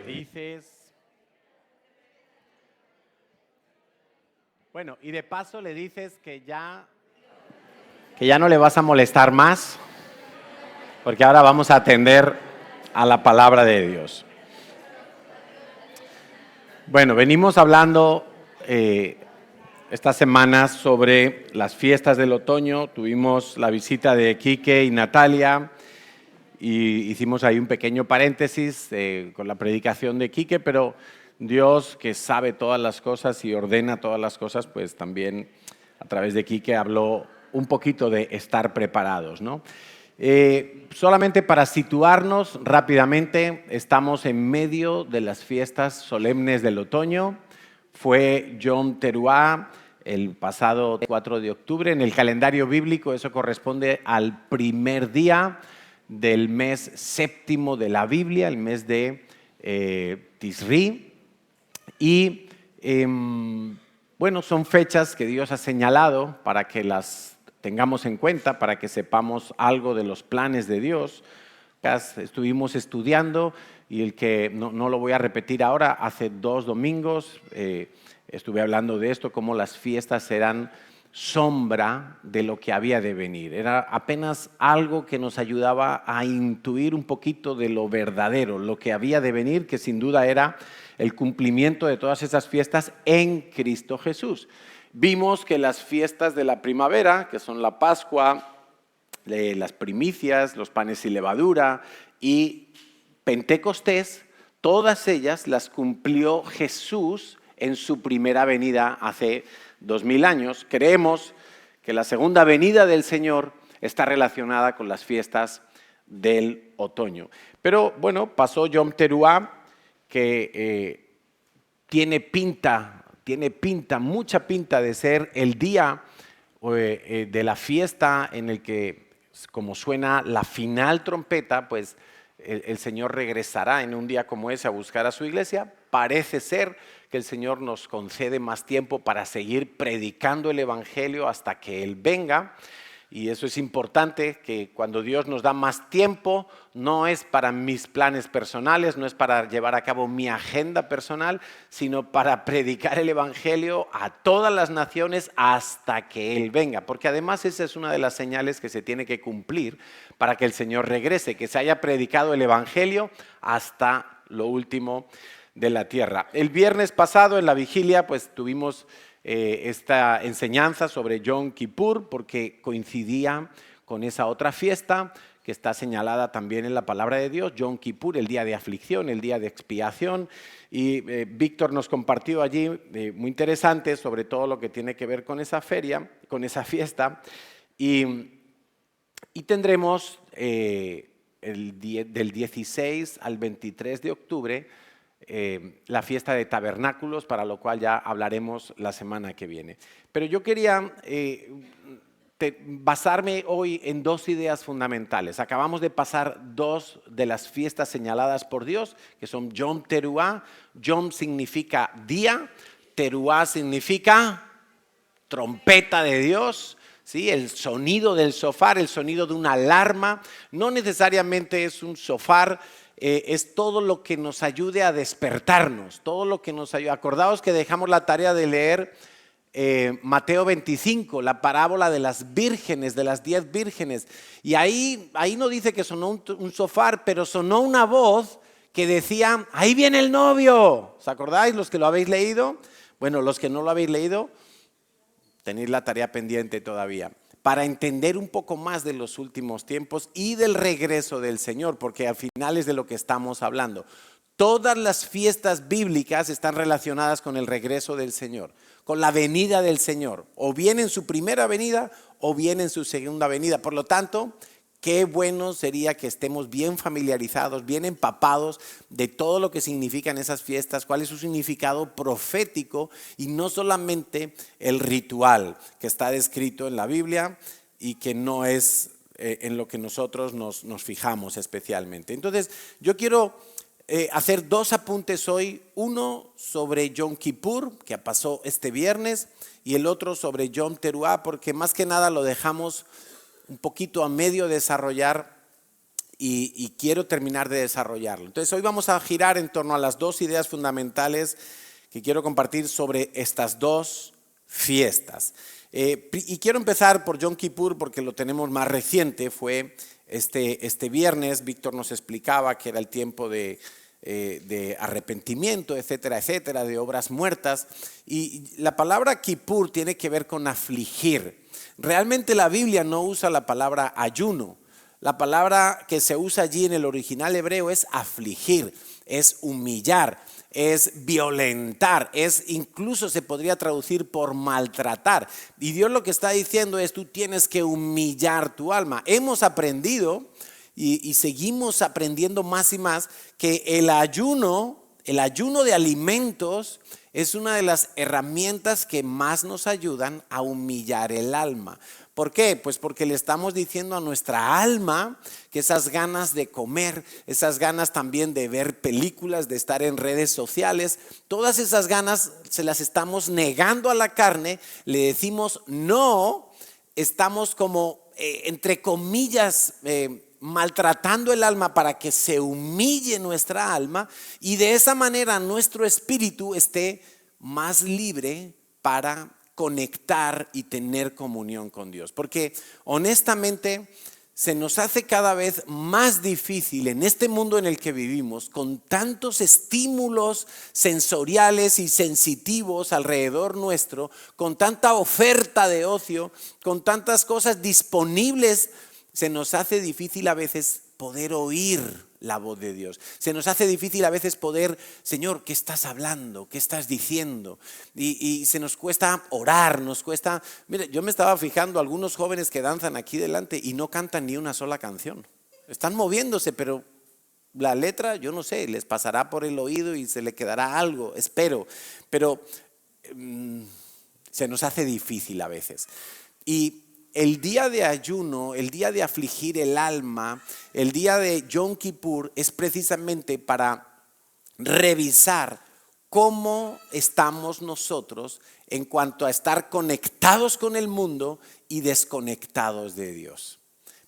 le dices. Bueno, y de paso le dices que ya no le vas a molestar más, porque ahora vamos a atender a la palabra de Dios. Bueno, venimos hablando estas semanas sobre las fiestas del otoño. Tuvimos la visita de Quique y Natalia y hicimos ahí un pequeño paréntesis con la predicación de Quique, pero Dios, que sabe todas las cosas y ordena todas las cosas, pues también a través de Quique habló un poquito de estar preparados, ¿no? Solamente para situarnos rápidamente, estamos en medio de las fiestas solemnes del otoño. Fue Yom Teruah el pasado 4 de octubre. En el calendario bíblico eso corresponde al primer día del mes séptimo de la Biblia, el mes de Tisri. Y bueno, son fechas que Dios ha señalado para que las tengamos en cuenta, para que sepamos algo de los planes de Dios. Estuvimos estudiando y el que no lo voy a repetir ahora, hace 2 domingos estuve hablando de esto, cómo las fiestas eran sombra de lo que había de venir. Era apenas algo que nos ayudaba a intuir un poquito de lo verdadero, lo que había de venir, que sin duda era el cumplimiento de todas esas fiestas en Cristo Jesús. Vimos que las fiestas de la primavera, que son la Pascua, las primicias, los panes sin levadura y Pentecostés, todas ellas las cumplió Jesús en su primera venida hace 2000 años. Creemos que la segunda venida del Señor está relacionada con las fiestas del otoño. Pero bueno, pasó Yom Teruah, que tiene pinta, mucha pinta de ser el día de la fiesta en el que, como suena la final trompeta, pues el Señor regresará en un día como ese a buscar a su iglesia. Parece ser que el Señor nos concede más tiempo para seguir predicando el Evangelio hasta que Él venga. Y eso es importante, que cuando Dios nos da más tiempo, no es para mis planes personales, no es para llevar a cabo mi agenda personal, sino para predicar el Evangelio a todas las naciones hasta que Él venga. Porque además esa es una de las señales que se tiene que cumplir para que el Señor regrese, que se haya predicado el Evangelio hasta lo último de la tierra. El viernes pasado en la vigilia pues tuvimos esta enseñanza sobre Yom Kippur, porque coincidía con esa otra fiesta que está señalada también en la palabra de Dios, Yom Kippur, el día de aflicción, el día de expiación. Y Víctor nos compartió allí muy interesante sobre todo lo que tiene que ver con esa feria, con esa fiesta. Y tendremos del 16 al 23 de octubre la fiesta de tabernáculos, para lo cual ya hablaremos la semana que viene. Pero yo quería basarme hoy en 2 ideas fundamentales. Acabamos de pasar 2 de las fiestas señaladas por Dios, que son Yom Teruah. Yom significa día, Teruah significa trompeta de Dios. ¿Sí? El sonido del shofar, el sonido de una alarma, no necesariamente es un shofar, es todo lo que nos ayude a despertarnos, todo lo que nos ayude. Acordaos que dejamos la tarea de leer Mateo 25, la parábola de las vírgenes, de las 10 vírgenes, y ahí no dice que sonó un shofar, pero sonó una voz que decía, ahí viene el novio. ¿Os acordáis los que lo habéis leído? Bueno, los que no lo habéis leído, tenéis la tarea pendiente todavía, para entender un poco más de los últimos tiempos y del regreso del Señor, porque al final es de lo que estamos hablando. Todas las fiestas bíblicas están relacionadas con el regreso del Señor, con la venida del Señor, o bien en su primera venida o bien en su segunda venida. Por lo tanto, qué bueno sería que estemos bien familiarizados, bien empapados de todo lo que significan esas fiestas, cuál es su significado profético y no solamente el ritual que está descrito en la Biblia y que no es en lo que nosotros nos fijamos especialmente. Entonces, yo quiero hacer 2 apuntes hoy, uno sobre Yom Kippur, que pasó este viernes, y el otro sobre Yom Teruah, porque más que nada lo dejamos un poquito a medio desarrollar y quiero terminar de desarrollarlo. Entonces hoy vamos a girar en torno a las dos ideas fundamentales que quiero compartir sobre estas dos fiestas. Y quiero empezar por Yom Kippur porque lo tenemos más reciente, fue este viernes. Víctor nos explicaba que era el tiempo de arrepentimiento, etcétera, etcétera, de obras muertas. Y la palabra Kippur tiene que ver con afligir. Realmente la Biblia no usa la palabra ayuno. La palabra que se usa allí en el original hebreo es afligir, es humillar, es violentar, es incluso se podría traducir por maltratar. Y Dios lo que está diciendo es: tú tienes que humillar tu alma. Hemos aprendido y seguimos aprendiendo más y más que el ayuno de alimentos es una de las herramientas que más nos ayudan a humillar el alma. ¿Por qué? Pues porque le estamos diciendo a nuestra alma que esas ganas de comer, esas ganas también de ver películas, de estar en redes sociales, todas esas ganas se las estamos negando a la carne, le decimos no, estamos como entre comillas maltratando el alma para que se humille nuestra alma y de esa manera nuestro espíritu esté más libre para conectar y tener comunión con Dios. Porque honestamente se nos hace cada vez más difícil en este mundo en el que vivimos, con tantos estímulos sensoriales y sensitivos alrededor nuestro, con tanta oferta de ocio, con tantas cosas disponibles, se nos hace difícil a veces poder oír la voz de Dios. Se nos hace difícil a veces poder: Señor, ¿qué estás hablando? ¿Qué estás diciendo? Y se nos cuesta orar, nos cuesta. Mire, yo me estaba fijando algunos jóvenes que danzan aquí delante y no cantan ni una sola canción. Están moviéndose, pero la letra, yo no sé, les pasará por el oído y se le quedará algo, espero. Pero se nos hace difícil a veces. Y el día de ayuno, el día de afligir el alma, el día de Yom Kippur es precisamente para revisar cómo estamos nosotros en cuanto a estar conectados con el mundo y desconectados de Dios.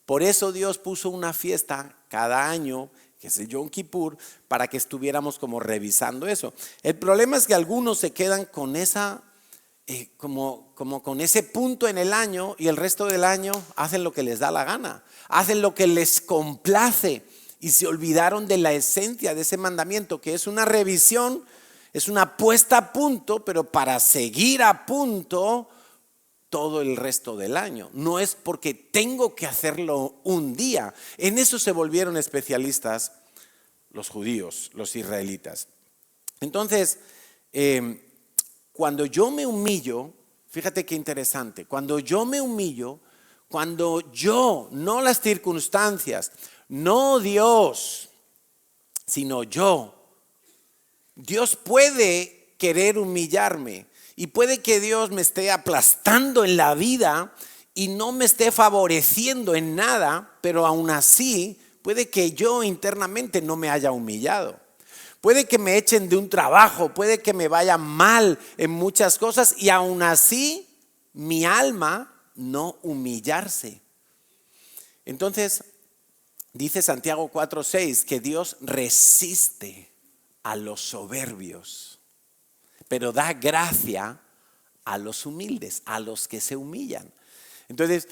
Por eso Dios puso una fiesta cada año, que es el Yom Kippur, para que estuviéramos como revisando eso. El problema es que algunos se quedan con esa como con ese punto en el año y el resto del año hacen lo que les da la gana, hacen lo que les complace y se olvidaron de la esencia de ese mandamiento, que es una revisión, es una puesta a punto, pero para seguir a punto todo el resto del año. No es porque tengo que hacerlo un día. En eso se volvieron especialistas los judíos, los israelitas. Entonces, cuando yo me humillo, fíjate qué interesante, cuando yo me humillo, cuando yo, no las circunstancias, no Dios, sino yo, Dios puede querer humillarme y puede que Dios me esté aplastando en la vida y no me esté favoreciendo en nada, pero aún así puede que yo internamente no me haya humillado. Puede que me echen de un trabajo, puede que me vaya mal en muchas cosas y aún así mi alma no humillarse. Entonces dice Santiago 4:6 que Dios resiste a los soberbios, pero da gracia a los humildes, a los que se humillan. Entonces,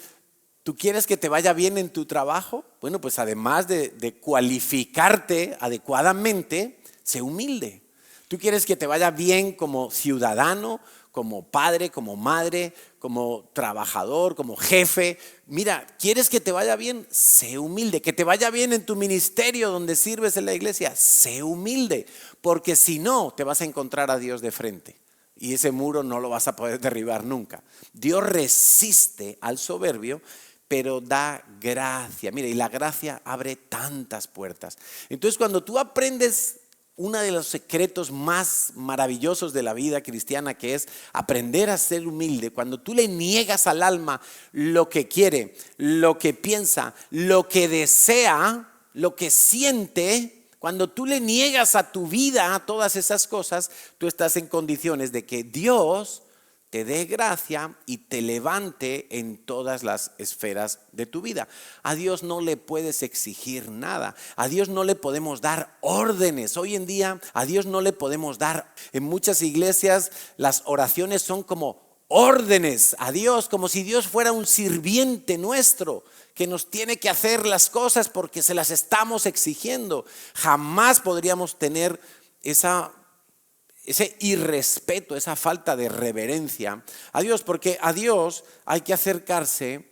¿tú quieres que te vaya bien en tu trabajo? Bueno, pues además de cualificarte adecuadamente, sé humilde. Tú quieres que te vaya bien como ciudadano, como padre, como madre, como trabajador, como jefe. Mira, ¿quieres que te vaya bien? Sé humilde. Que te vaya bien en tu ministerio donde sirves en la iglesia, sé humilde. Porque si no, te vas a encontrar a Dios de frente. Y ese muro no lo vas a poder derribar nunca. Dios resiste al soberbio, pero da gracia. Mira, y la gracia abre tantas puertas. Entonces, cuando tú aprendes uno de los secretos más maravillosos de la vida cristiana, que es aprender a ser humilde, cuando tú le niegas al alma lo que quiere, lo que piensa, lo que desea, lo que siente, cuando tú le niegas a tu vida todas esas cosas, tú estás en condiciones de que Dios te dé gracia y te levante en todas las esferas de tu vida. A Dios no le puedes exigir nada. A Dios no le podemos dar órdenes. Hoy en día a Dios no le podemos dar. En muchas iglesias las oraciones son como órdenes a Dios, como si Dios fuera un sirviente nuestro que nos tiene que hacer las cosas porque se las estamos exigiendo. Jamás podríamos tener ese irrespeto, esa falta de reverencia a Dios, porque a Dios hay que acercarse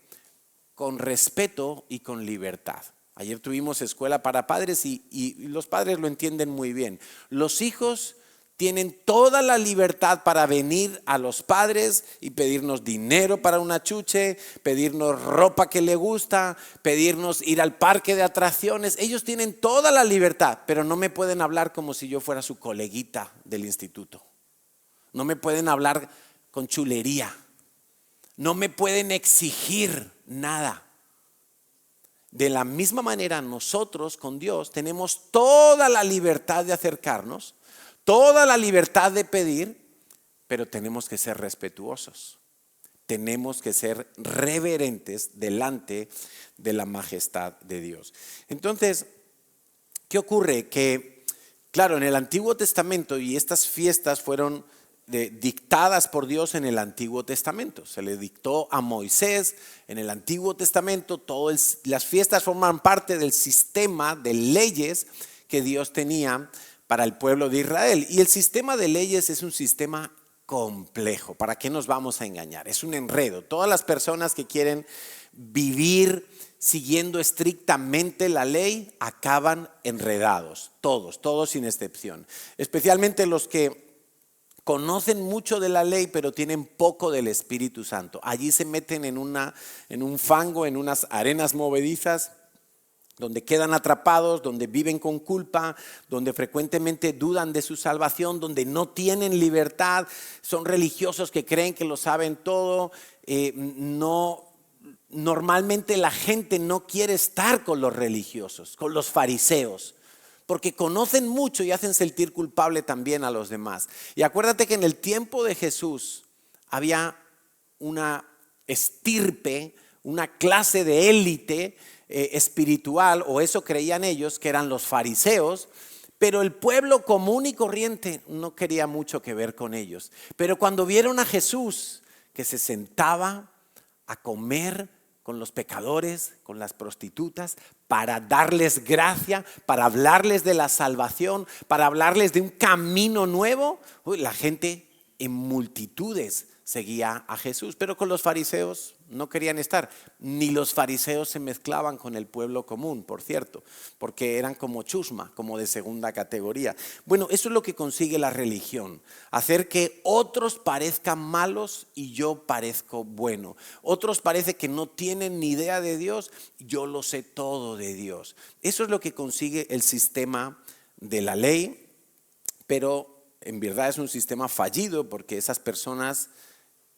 con respeto y con libertad. Ayer tuvimos escuela para padres y los padres lo entienden muy bien. Los hijos tienen toda la libertad para venir a los padres y pedirnos dinero para una chuche, pedirnos ropa que le gusta, pedirnos ir al parque de atracciones. Ellos tienen toda la libertad, pero no me pueden hablar como si yo fuera su coleguita del instituto. No me pueden hablar con chulería. No me pueden exigir nada. De la misma manera, nosotros con Dios tenemos toda la libertad de acercarnos, toda la libertad de pedir, pero tenemos que ser respetuosos. Tenemos que ser reverentes delante de la majestad de Dios. Entonces, ¿qué ocurre? Que, claro, en el Antiguo Testamento, y estas fiestas fueron dictadas por Dios en el Antiguo Testamento. Se le dictó a Moisés en el Antiguo Testamento. Las fiestas forman parte del sistema de leyes que Dios tenía para el pueblo de Israel. Y el sistema de leyes es un sistema complejo. ¿Para qué nos vamos a engañar? Es un enredo. Todas las personas que quieren vivir siguiendo estrictamente la ley acaban enredados. Todos sin excepción. Especialmente los que conocen mucho de la ley pero tienen poco del Espíritu Santo. Allí se meten en un fango, en unas arenas movedizas, donde quedan atrapados, donde viven con culpa, donde frecuentemente dudan de su salvación, donde no tienen libertad, son religiosos que creen que lo saben todo. Normalmente la gente no quiere estar con los religiosos, con los fariseos, porque conocen mucho y hacen sentir culpable también a los demás. Y acuérdate que en el tiempo de Jesús había una estirpe, una clase de élite espiritual, o eso creían ellos, que eran los fariseos, pero el pueblo común y corriente no quería mucho que ver con ellos. Pero cuando vieron a Jesús que se sentaba a comer con los pecadores, con las prostitutas, para darles gracia, para hablarles de la salvación, para hablarles de un camino nuevo, la gente en multitudes seguía a Jesús, pero con los fariseos no querían estar. Ni los fariseos se mezclaban con el pueblo común, por cierto, porque eran como chusma, como de segunda categoría. Bueno, eso es lo que consigue la religión, hacer que otros parezcan malos y yo parezco bueno. Otros parece que no tienen ni idea de Dios, yo lo sé todo de Dios. Eso es lo que consigue el sistema de la ley, pero en verdad es un sistema fallido porque esas personas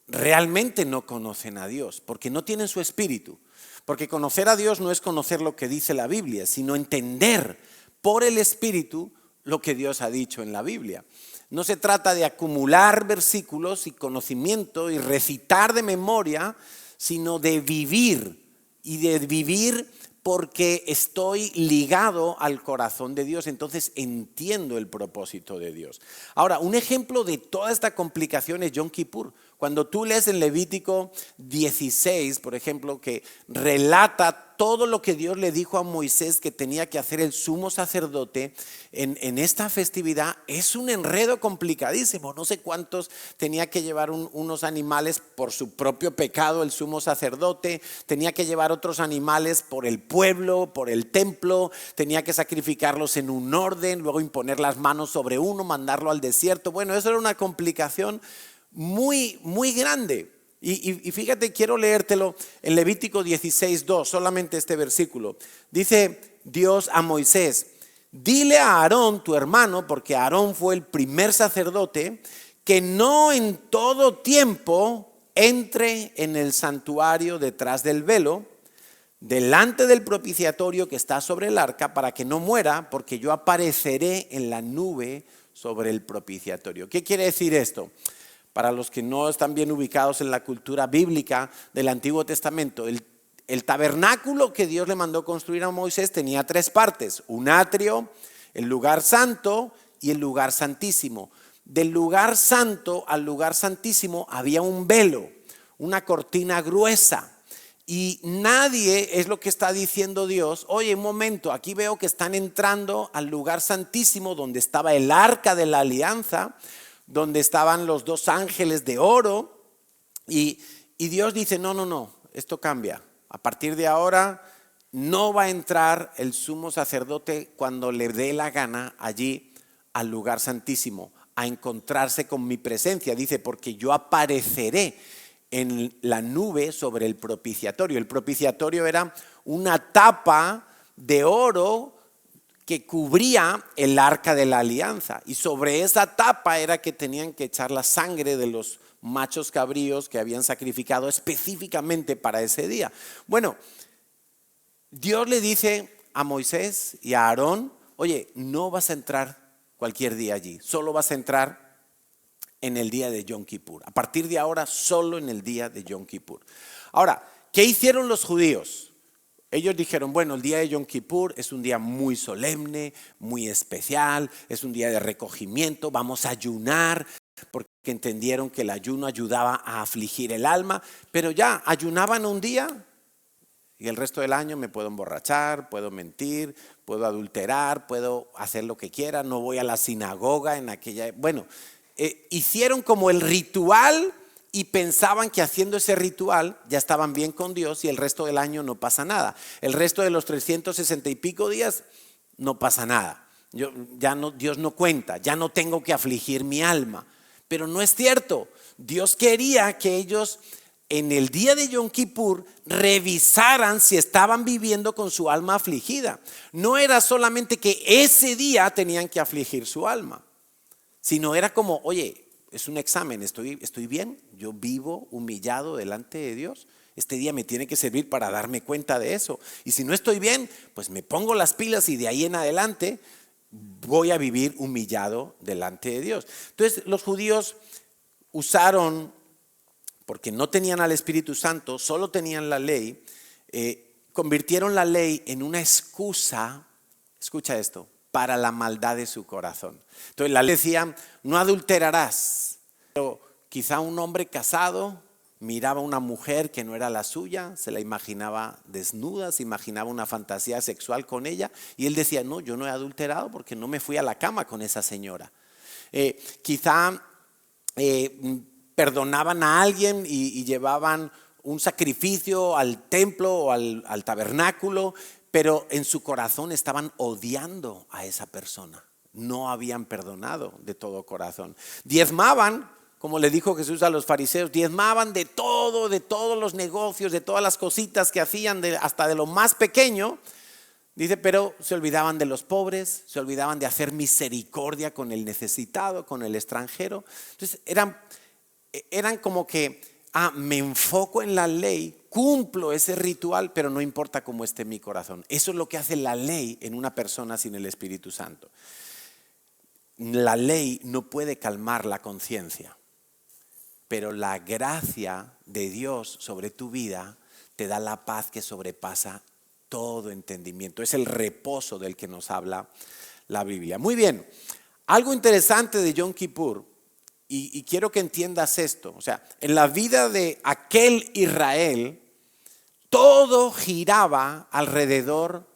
realmente no conocen a Dios, porque no tienen su espíritu. Porque conocer a Dios no es conocer lo que dice la Biblia, sino entender por el Espíritu lo que Dios ha dicho en la Biblia. No se trata de acumular versículos y conocimiento y recitar de memoria, sino de vivir, y de vivir porque estoy ligado al corazón de Dios, entonces entiendo el propósito de Dios. Ahora, un ejemplo de toda esta complicación es Yom Kippur. Cuando tú lees en Levítico 16, por ejemplo, que relata todo lo que Dios le dijo a Moisés que tenía que hacer el sumo sacerdote en esta festividad, es un enredo complicadísimo. No sé cuántos tenía que llevar unos animales por su propio pecado el sumo sacerdote, tenía que llevar otros animales por el pueblo, por el templo, tenía que sacrificarlos en un orden, luego imponer las manos sobre uno, mandarlo al desierto. Bueno, eso era una complicación muy, muy grande. Y fíjate, quiero leértelo en Levítico 16:2, solamente este versículo. Dice Dios a Moisés: dile a Aarón, tu hermano, porque Aarón fue el primer sacerdote, que no en todo tiempo entre en el santuario detrás del velo, delante del propiciatorio que está sobre el arca, para que no muera, porque yo apareceré en la nube sobre el propiciatorio. ¿Qué quiere decir esto? Para los que no están bien ubicados en la cultura bíblica del Antiguo Testamento, el tabernáculo que Dios le mandó construir a Moisés tenía 3 partes: un atrio, el lugar santo y el lugar santísimo. Del lugar santo al lugar santísimo había un velo, una cortina gruesa. Y nadie, es lo que está diciendo Dios, oye, un momento, aquí veo que están entrando al lugar santísimo donde estaba el arca de la alianza, donde estaban los 2 ángeles de oro. Y Dios dice, no, esto cambia. A partir de ahora no va a entrar el sumo sacerdote cuando le dé la gana allí al lugar santísimo, a encontrarse con mi presencia. Dice, porque yo apareceré en la nube sobre el propiciatorio. El propiciatorio era una tapa de oro que cubría el arca de la alianza, y sobre esa tapa era que tenían que echar la sangre de los machos cabríos que habían sacrificado específicamente para ese día. Bueno, Dios le dice a Moisés y a Aarón, oye, no vas a entrar cualquier día allí, solo vas a entrar en el día de Yom Kippur. A partir de ahora, solo en el día de Yom Kippur. Ahora, ¿qué hicieron los judíos? Ellos dijeron, bueno, el día de Yom Kippur es un día muy solemne, muy especial, es un día de recogimiento, vamos a ayunar, porque entendieron que el ayuno ayudaba a afligir el alma, pero ya, ayunaban un día y el resto del año me puedo emborrachar, puedo mentir, puedo adulterar, puedo hacer lo que quiera, no voy a la sinagoga en aquella... Bueno, hicieron como el ritual y pensaban que haciendo ese ritual ya estaban bien con Dios y el resto del año no pasa nada. El resto de los 360 y pico días no pasa nada. Dios no cuenta, ya no tengo que afligir mi alma. Pero no es cierto. Dios quería que ellos en el día de Yom Kippur revisaran si estaban viviendo con su alma afligida. No era solamente que ese día tenían que afligir su alma, sino era como, oye, es un examen, estoy bien, yo vivo humillado delante de Dios. Este día me tiene que servir para darme cuenta de eso. Y si no estoy bien, pues me pongo las pilas y de ahí en adelante voy a vivir humillado delante de Dios. Entonces los judíos usaron, porque no tenían al Espíritu Santo, solo tenían la ley, convirtieron la ley en una excusa, escucha esto, para la maldad de su corazón. Entonces la ley decía, no adulterarás. Pero quizá un hombre casado miraba a una mujer que no era la suya, se la imaginaba desnuda, se imaginaba una fantasía sexual con ella, y él decía, no, yo no he adulterado porque no me fui a la cama con esa señora. Quizá perdonaban a alguien y llevaban un sacrificio al templo o al tabernáculo, pero en su corazón estaban odiando a esa persona. No habían perdonado de todo corazón. Diezmaban, como le dijo Jesús a los fariseos, diezmaban de todos los negocios, de todas las cositas que hacían, hasta de lo más pequeño. Dice, pero se olvidaban de los pobres, se olvidaban de hacer misericordia con el necesitado, con el extranjero. Entonces eran como que, me enfoco en la ley, cumplo ese ritual, pero no importa cómo esté mi corazón. Eso es lo que hace la ley en una persona sin el Espíritu Santo. La ley no puede calmar la conciencia, pero la gracia de Dios sobre tu vida te da la paz que sobrepasa todo entendimiento. Es el reposo del que nos habla la Biblia. Muy bien, algo interesante de Yom Kippur, y quiero que entiendas esto. O sea, en la vida de aquel Israel, todo giraba alrededor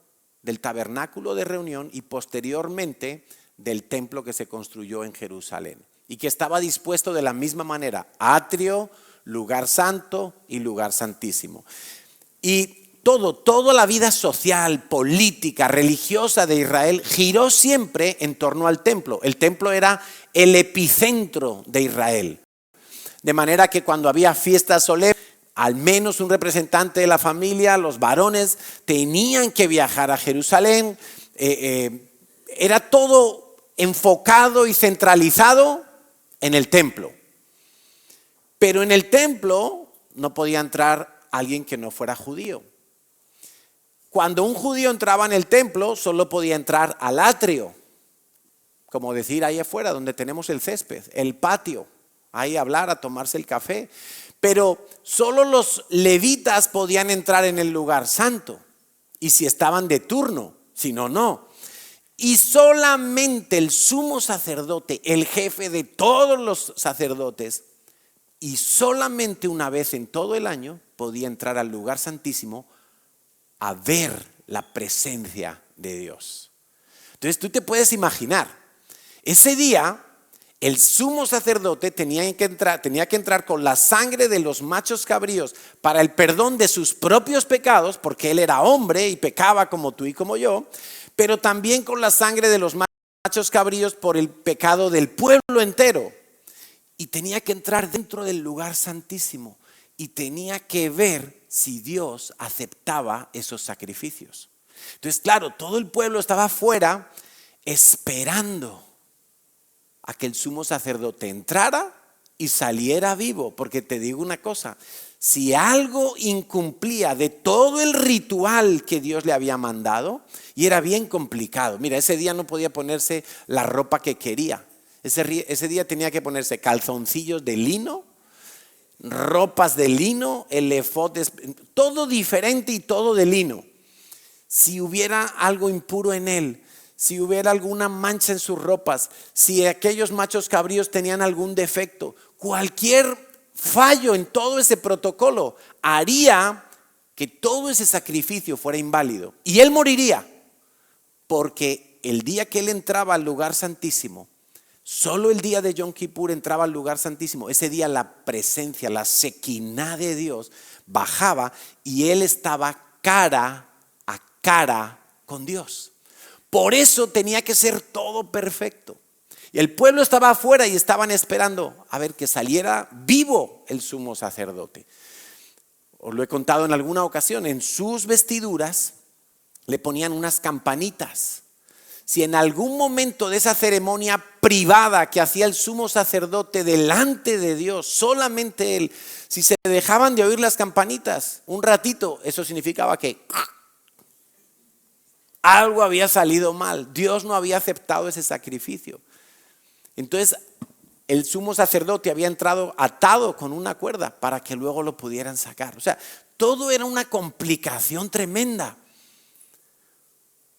del tabernáculo de reunión y posteriormente del templo que se construyó en Jerusalén y que estaba dispuesto de la misma manera: atrio, lugar santo y lugar santísimo. Y toda la vida social, política, religiosa de Israel giró siempre en torno al templo. El templo era el epicentro de Israel. De manera que cuando había fiestas solemnes, al menos un representante de la familia, los varones, tenían que viajar a Jerusalén. Era todo enfocado y centralizado en el templo. Pero en el templo no podía entrar alguien que no fuera judío. Cuando un judío entraba en el templo, solo podía entrar al atrio, como decir ahí afuera donde tenemos el césped, el patio, ahí a hablar, a tomarse el café. Pero solo los levitas podían entrar en el lugar santo. Y si estaban de turno, si no, no. Y solamente el sumo sacerdote, el jefe de todos los sacerdotes, y solamente una vez en todo el año podía entrar al lugar santísimo a ver la presencia de Dios. Entonces tú te puedes imaginar, ese día el sumo sacerdote tenía que entrar con la sangre de los machos cabríos para el perdón de sus propios pecados, porque él era hombre y pecaba como tú y como yo, pero también con la sangre de los machos cabríos por el pecado del pueblo entero. Y tenía que entrar dentro del lugar santísimo y tenía que ver si Dios aceptaba esos sacrificios. Entonces, claro, todo el pueblo estaba afuera esperando a que el sumo sacerdote entrara y saliera vivo. Porque te digo una cosa, si algo incumplía de todo el ritual que Dios le había mandado, y era bien complicado. Mira, ese día no podía ponerse la ropa que quería. Ese día tenía que ponerse calzoncillos de lino, ropas de lino, el efod, todo diferente y todo de lino. Si hubiera algo impuro en él, si hubiera alguna mancha en sus ropas, si aquellos machos cabríos tenían algún defecto, cualquier fallo en todo ese protocolo haría que todo ese sacrificio fuera inválido. Y él moriría, porque el día que él entraba al lugar santísimo, solo el día de Yom Kippur entraba al lugar santísimo. Ese día la presencia, la Shekinah de Dios bajaba y él estaba cara a cara con Dios. Por eso tenía que ser todo perfecto. Y el pueblo estaba afuera y estaban esperando a ver que saliera vivo el sumo sacerdote. Os lo he contado en alguna ocasión, en sus vestiduras le ponían unas campanitas. Si en algún momento de esa ceremonia privada que hacía el sumo sacerdote delante de Dios, solamente él, si se dejaban de oír las campanitas un ratito, eso significaba que algo había salido mal. Dios no había aceptado ese sacrificio. Entonces el sumo sacerdote había entrado atado con una cuerda para que luego lo pudieran sacar. O sea, todo era una complicación tremenda,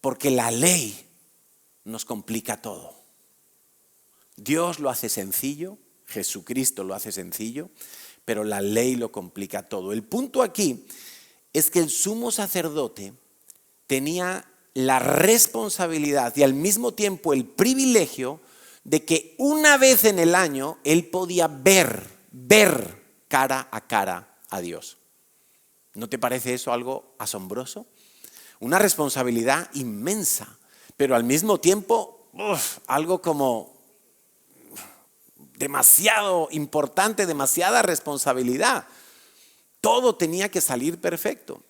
porque la ley nos complica todo. Dios lo hace sencillo, Jesucristo lo hace sencillo, pero la ley lo complica todo. El punto aquí es que el sumo sacerdote tenía la responsabilidad y al mismo tiempo el privilegio de que una vez en el año él podía ver cara a Dios. ¿No te parece eso algo asombroso? Una responsabilidad inmensa. Pero al mismo tiempo, algo como demasiado importante, demasiada responsabilidad. Todo tenía que salir perfecto.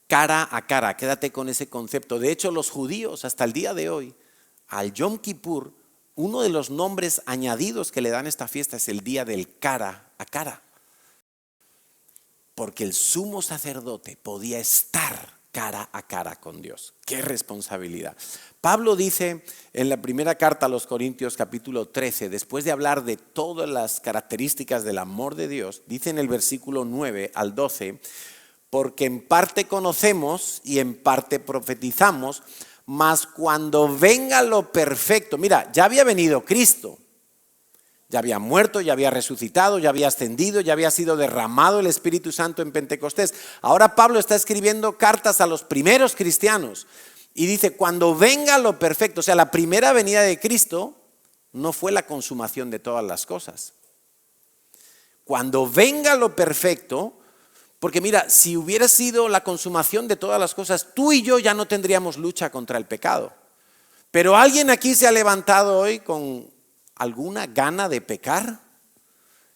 Cara a cara, quédate con ese concepto. De hecho, los judíos hasta el día de hoy, al Yom Kippur, uno de los nombres añadidos que le dan a esta fiesta es el día del cara a cara. Porque el sumo sacerdote podía estar cara a cara con Dios. ¡Qué responsabilidad! Pablo dice en la primera carta a los Corintios capítulo 13, después de hablar de todas las características del amor de Dios, dice en el versículo 9 al 12, porque en parte conocemos y en parte profetizamos, mas cuando venga lo perfecto, mira, ya había venido Cristo, ya había muerto, ya había resucitado, ya había ascendido, ya había sido derramado el Espíritu Santo en Pentecostés. Ahora Pablo está escribiendo cartas a los primeros cristianos y dice, cuando venga lo perfecto, o sea, la primera venida de Cristo no fue la consumación de todas las cosas. Cuando venga lo perfecto, porque mira, si hubiera sido la consumación de todas las cosas, tú y yo ya no tendríamos lucha contra el pecado. Pero alguien aquí se ha levantado hoy con alguna gana de pecar,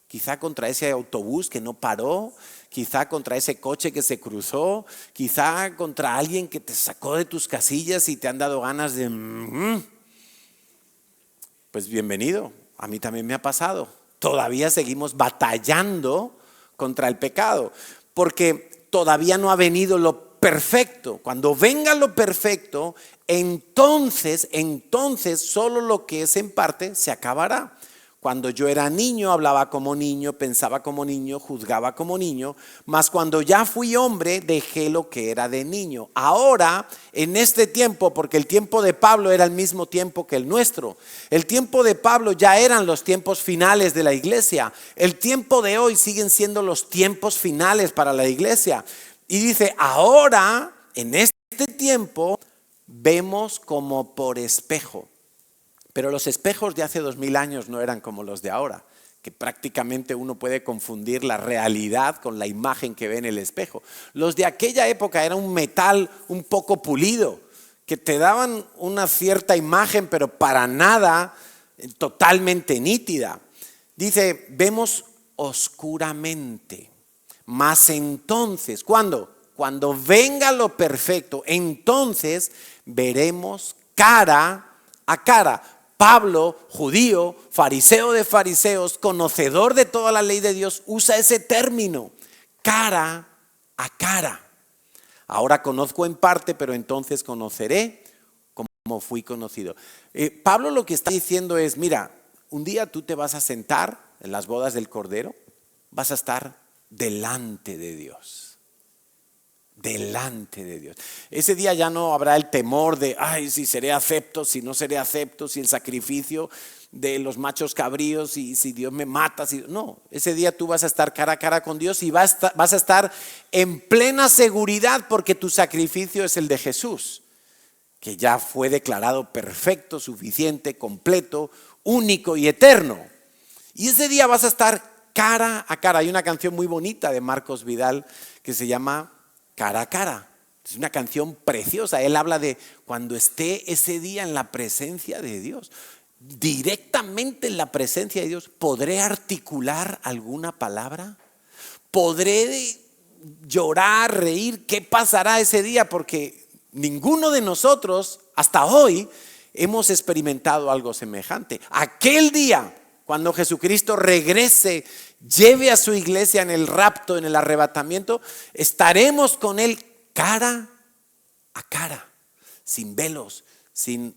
quizá contra ese autobús que no paró, quizá contra ese coche que se cruzó, quizá contra alguien que te sacó de tus casillas y te han dado ganas de... Pues bienvenido, a mí también me ha pasado. Todavía seguimos batallando contra el pecado, porque todavía no ha venido lo perfecto. Cuando venga lo perfecto, entonces solo lo que es en parte se acabará. Cuando yo era niño, hablaba como niño, pensaba como niño, juzgaba como niño, mas cuando ya fui hombre, dejé lo que era de niño. Ahora, en este tiempo, porque el tiempo de Pablo era el mismo tiempo que el nuestro, el tiempo de Pablo ya eran los tiempos finales de la iglesia, el tiempo de hoy siguen siendo los tiempos finales para la iglesia. Y dice, ahora, en este tiempo, vemos como por espejo. Pero los espejos de hace 2000 años no eran como los de ahora, que prácticamente uno puede confundir la realidad con la imagen que ve en el espejo. Los de aquella época era un metal un poco pulido, que te daban una cierta imagen, pero para nada totalmente nítida. Dice, vemos oscuramente, mas entonces, ¿cuándo? Cuando venga lo perfecto, entonces veremos cara a cara. Pablo, judío, fariseo de fariseos, conocedor de toda la ley de Dios, usa ese término, cara a cara. Ahora conozco en parte, pero entonces conoceré como fui conocido. Pablo lo que está diciendo es, mira, un día tú te vas a sentar en las bodas del Cordero, vas a estar delante de Dios. Delante de Dios. Ese día ya no habrá el temor de, ay, si seré acepto, si no seré acepto, si el sacrificio de los machos cabríos, si Dios me mata. No, ese día tú vas a estar cara a cara con Dios y vas a estar en plena seguridad porque tu sacrificio es el de Jesús, que ya fue declarado perfecto, suficiente, completo, único y eterno. Y ese día vas a estar cara a cara. Hay una canción muy bonita de Marcos Vidal que se llama Cara a cara. Es una canción preciosa. Él habla de cuando esté ese día en la presencia de Dios. Directamente en la presencia de Dios, ¿podré articular alguna palabra? ¿Podré llorar, reír? ¿Qué pasará ese día? Porque ninguno de nosotros hasta hoy hemos experimentado algo semejante. Aquel día, cuando Jesucristo regrese, lleve a su iglesia en el rapto, en el arrebatamiento, estaremos con Él cara a cara, sin velos, sin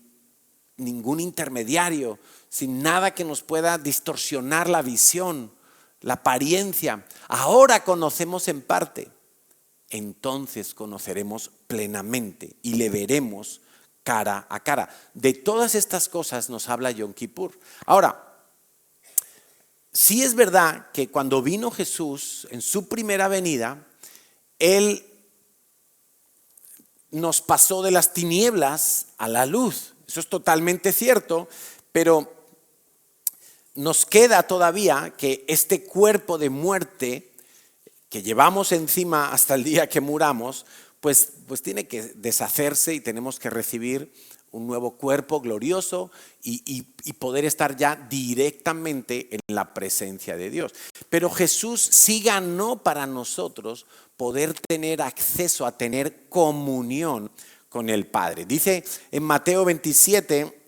ningún intermediario, sin nada que nos pueda distorsionar la visión, la apariencia. Ahora conocemos en parte, entonces conoceremos plenamente y le veremos cara a cara. De todas estas cosas nos habla Yom Kippur. Ahora, sí es verdad que cuando vino Jesús en su primera venida, Él nos pasó de las tinieblas a la luz. Eso es totalmente cierto, pero nos queda todavía que este cuerpo de muerte que llevamos encima hasta el día que muramos, pues tiene que deshacerse y tenemos que recibir un nuevo cuerpo glorioso y poder estar ya directamente en la presencia de Dios. Pero Jesús sí ganó para nosotros poder tener acceso a tener comunión con el Padre. Dice en Mateo 27,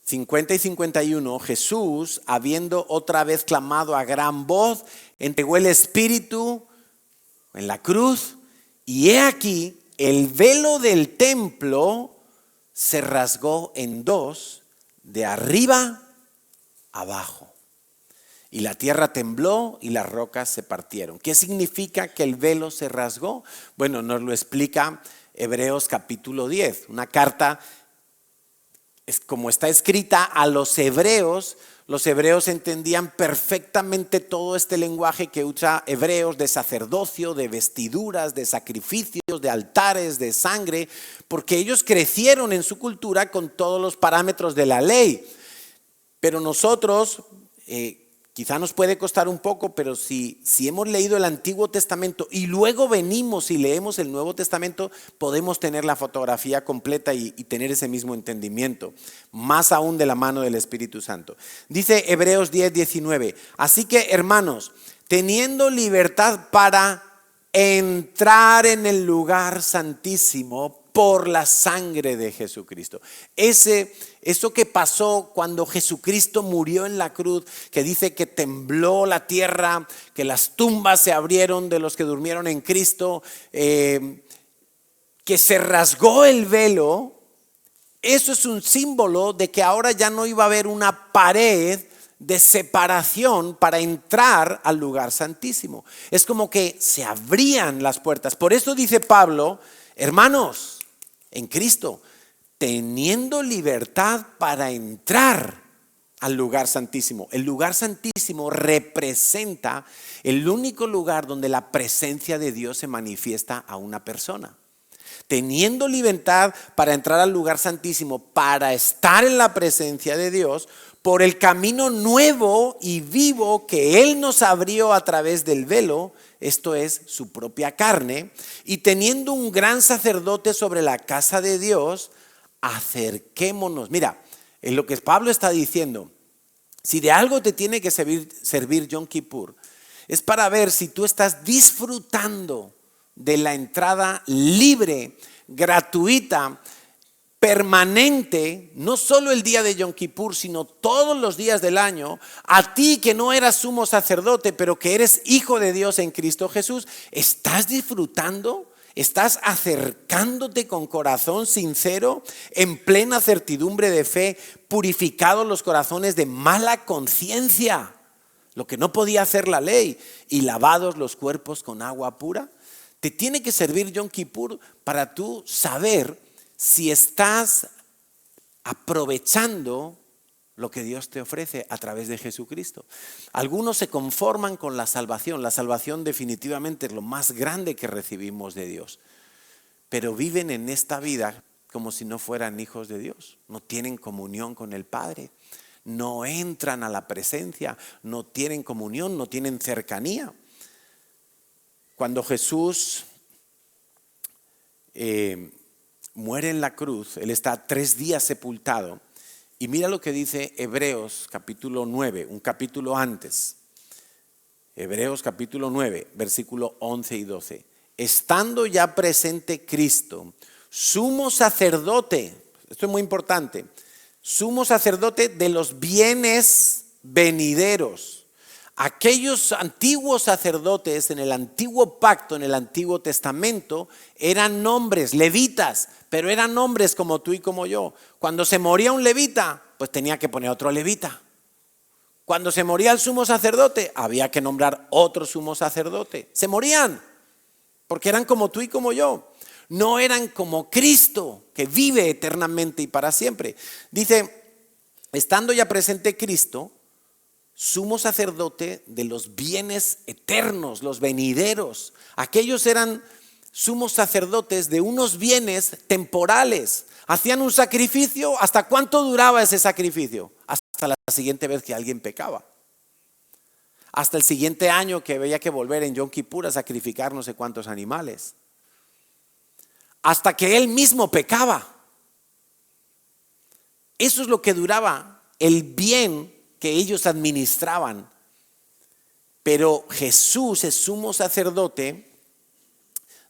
50 y 51, Jesús, habiendo otra vez clamado a gran voz, entregó el Espíritu en la cruz, y he aquí el velo del templo se rasgó en dos, de arriba abajo. Y la tierra tembló y las rocas se partieron. ¿Qué significa que el velo se rasgó? Bueno, nos lo explica Hebreos capítulo 10, una carta como está escrita a los hebreos. Los hebreos entendían perfectamente todo este lenguaje que usa Hebreos de sacerdocio, de vestiduras, de sacrificios, de altares, de sangre, porque ellos crecieron en su cultura con todos los parámetros de la ley. Pero nosotros, quizá nos puede costar un poco, pero si hemos leído el Antiguo Testamento y luego venimos y leemos el Nuevo Testamento, podemos tener la fotografía completa y tener ese mismo entendimiento, más aún de la mano del Espíritu Santo. Dice Hebreos 10, 19, así que hermanos, teniendo libertad para entrar en el lugar santísimo por la sangre de Jesucristo. Eso que pasó cuando Jesucristo murió en la cruz, que dice que tembló la tierra, que las tumbas se abrieron de los que durmieron en Cristo, que se rasgó el velo, eso es un símbolo de que ahora ya no iba a haber una pared de separación para entrar al lugar santísimo. Es como que se abrían las puertas. Por eso dice Pablo, hermanos, en Cristo, teniendo libertad para entrar al lugar santísimo. El lugar santísimo representa el único lugar donde la presencia de Dios se manifiesta a una persona. Teniendo libertad para entrar al lugar santísimo, para estar en la presencia de Dios, por el camino nuevo y vivo que Él nos abrió a través del velo, esto es su propia carne, y teniendo un gran sacerdote sobre la casa de Dios, acerquémonos. Mira, en lo que Pablo está diciendo, si de algo te tiene que servir Yom Kippur, es para ver si tú estás disfrutando de la entrada libre, gratuita, permanente, no solo el día de Yom Kippur, sino todos los días del año. A ti que no eras sumo sacerdote, pero que eres hijo de Dios en Cristo Jesús, ¿estás disfrutando? ¿Estás acercándote con corazón sincero, en plena certidumbre de fe, purificados los corazones de mala conciencia, lo que no podía hacer la ley, y lavados los cuerpos con agua pura? Te tiene que servir Yom Kippur para tú saber si estás aprovechando lo que Dios te ofrece a través de Jesucristo. Algunos se conforman con la salvación. La salvación definitivamente es lo más grande que recibimos de Dios. Pero viven en esta vida como si no fueran hijos de Dios. No tienen comunión con el Padre. No entran a la presencia. No tienen comunión, no tienen cercanía. Cuando Jesús muere en la cruz, Él está 3 días sepultado. Y mira lo que dice Hebreos capítulo 9, un capítulo antes. Hebreos capítulo 9, versículo 11 y 12. Estando ya presente Cristo, sumo sacerdote, esto es muy importante, sumo sacerdote de los bienes venideros. Aquellos antiguos sacerdotes en el antiguo pacto, en el Antiguo Testamento, eran nombres, levitas, pero eran nombres como tú y como yo. Cuando se moría un levita, pues tenía que poner otro levita. Cuando se moría el sumo sacerdote, había que nombrar otro sumo sacerdote. Se morían, porque eran como tú y como yo. No eran como Cristo, que vive eternamente y para siempre. Dice, estando ya presente Cristo, sumo sacerdote de los bienes eternos, los venideros. Aquellos eran sumos sacerdotes de unos bienes temporales. Hacían un sacrificio. ¿Hasta cuánto duraba ese sacrificio? Hasta la siguiente vez que alguien pecaba. Hasta el siguiente año que había que volver en Yom Kippur a sacrificar no sé cuántos animales. Hasta que él mismo pecaba. Eso es lo que duraba el bien que ellos administraban. Pero Jesús es sumo sacerdote,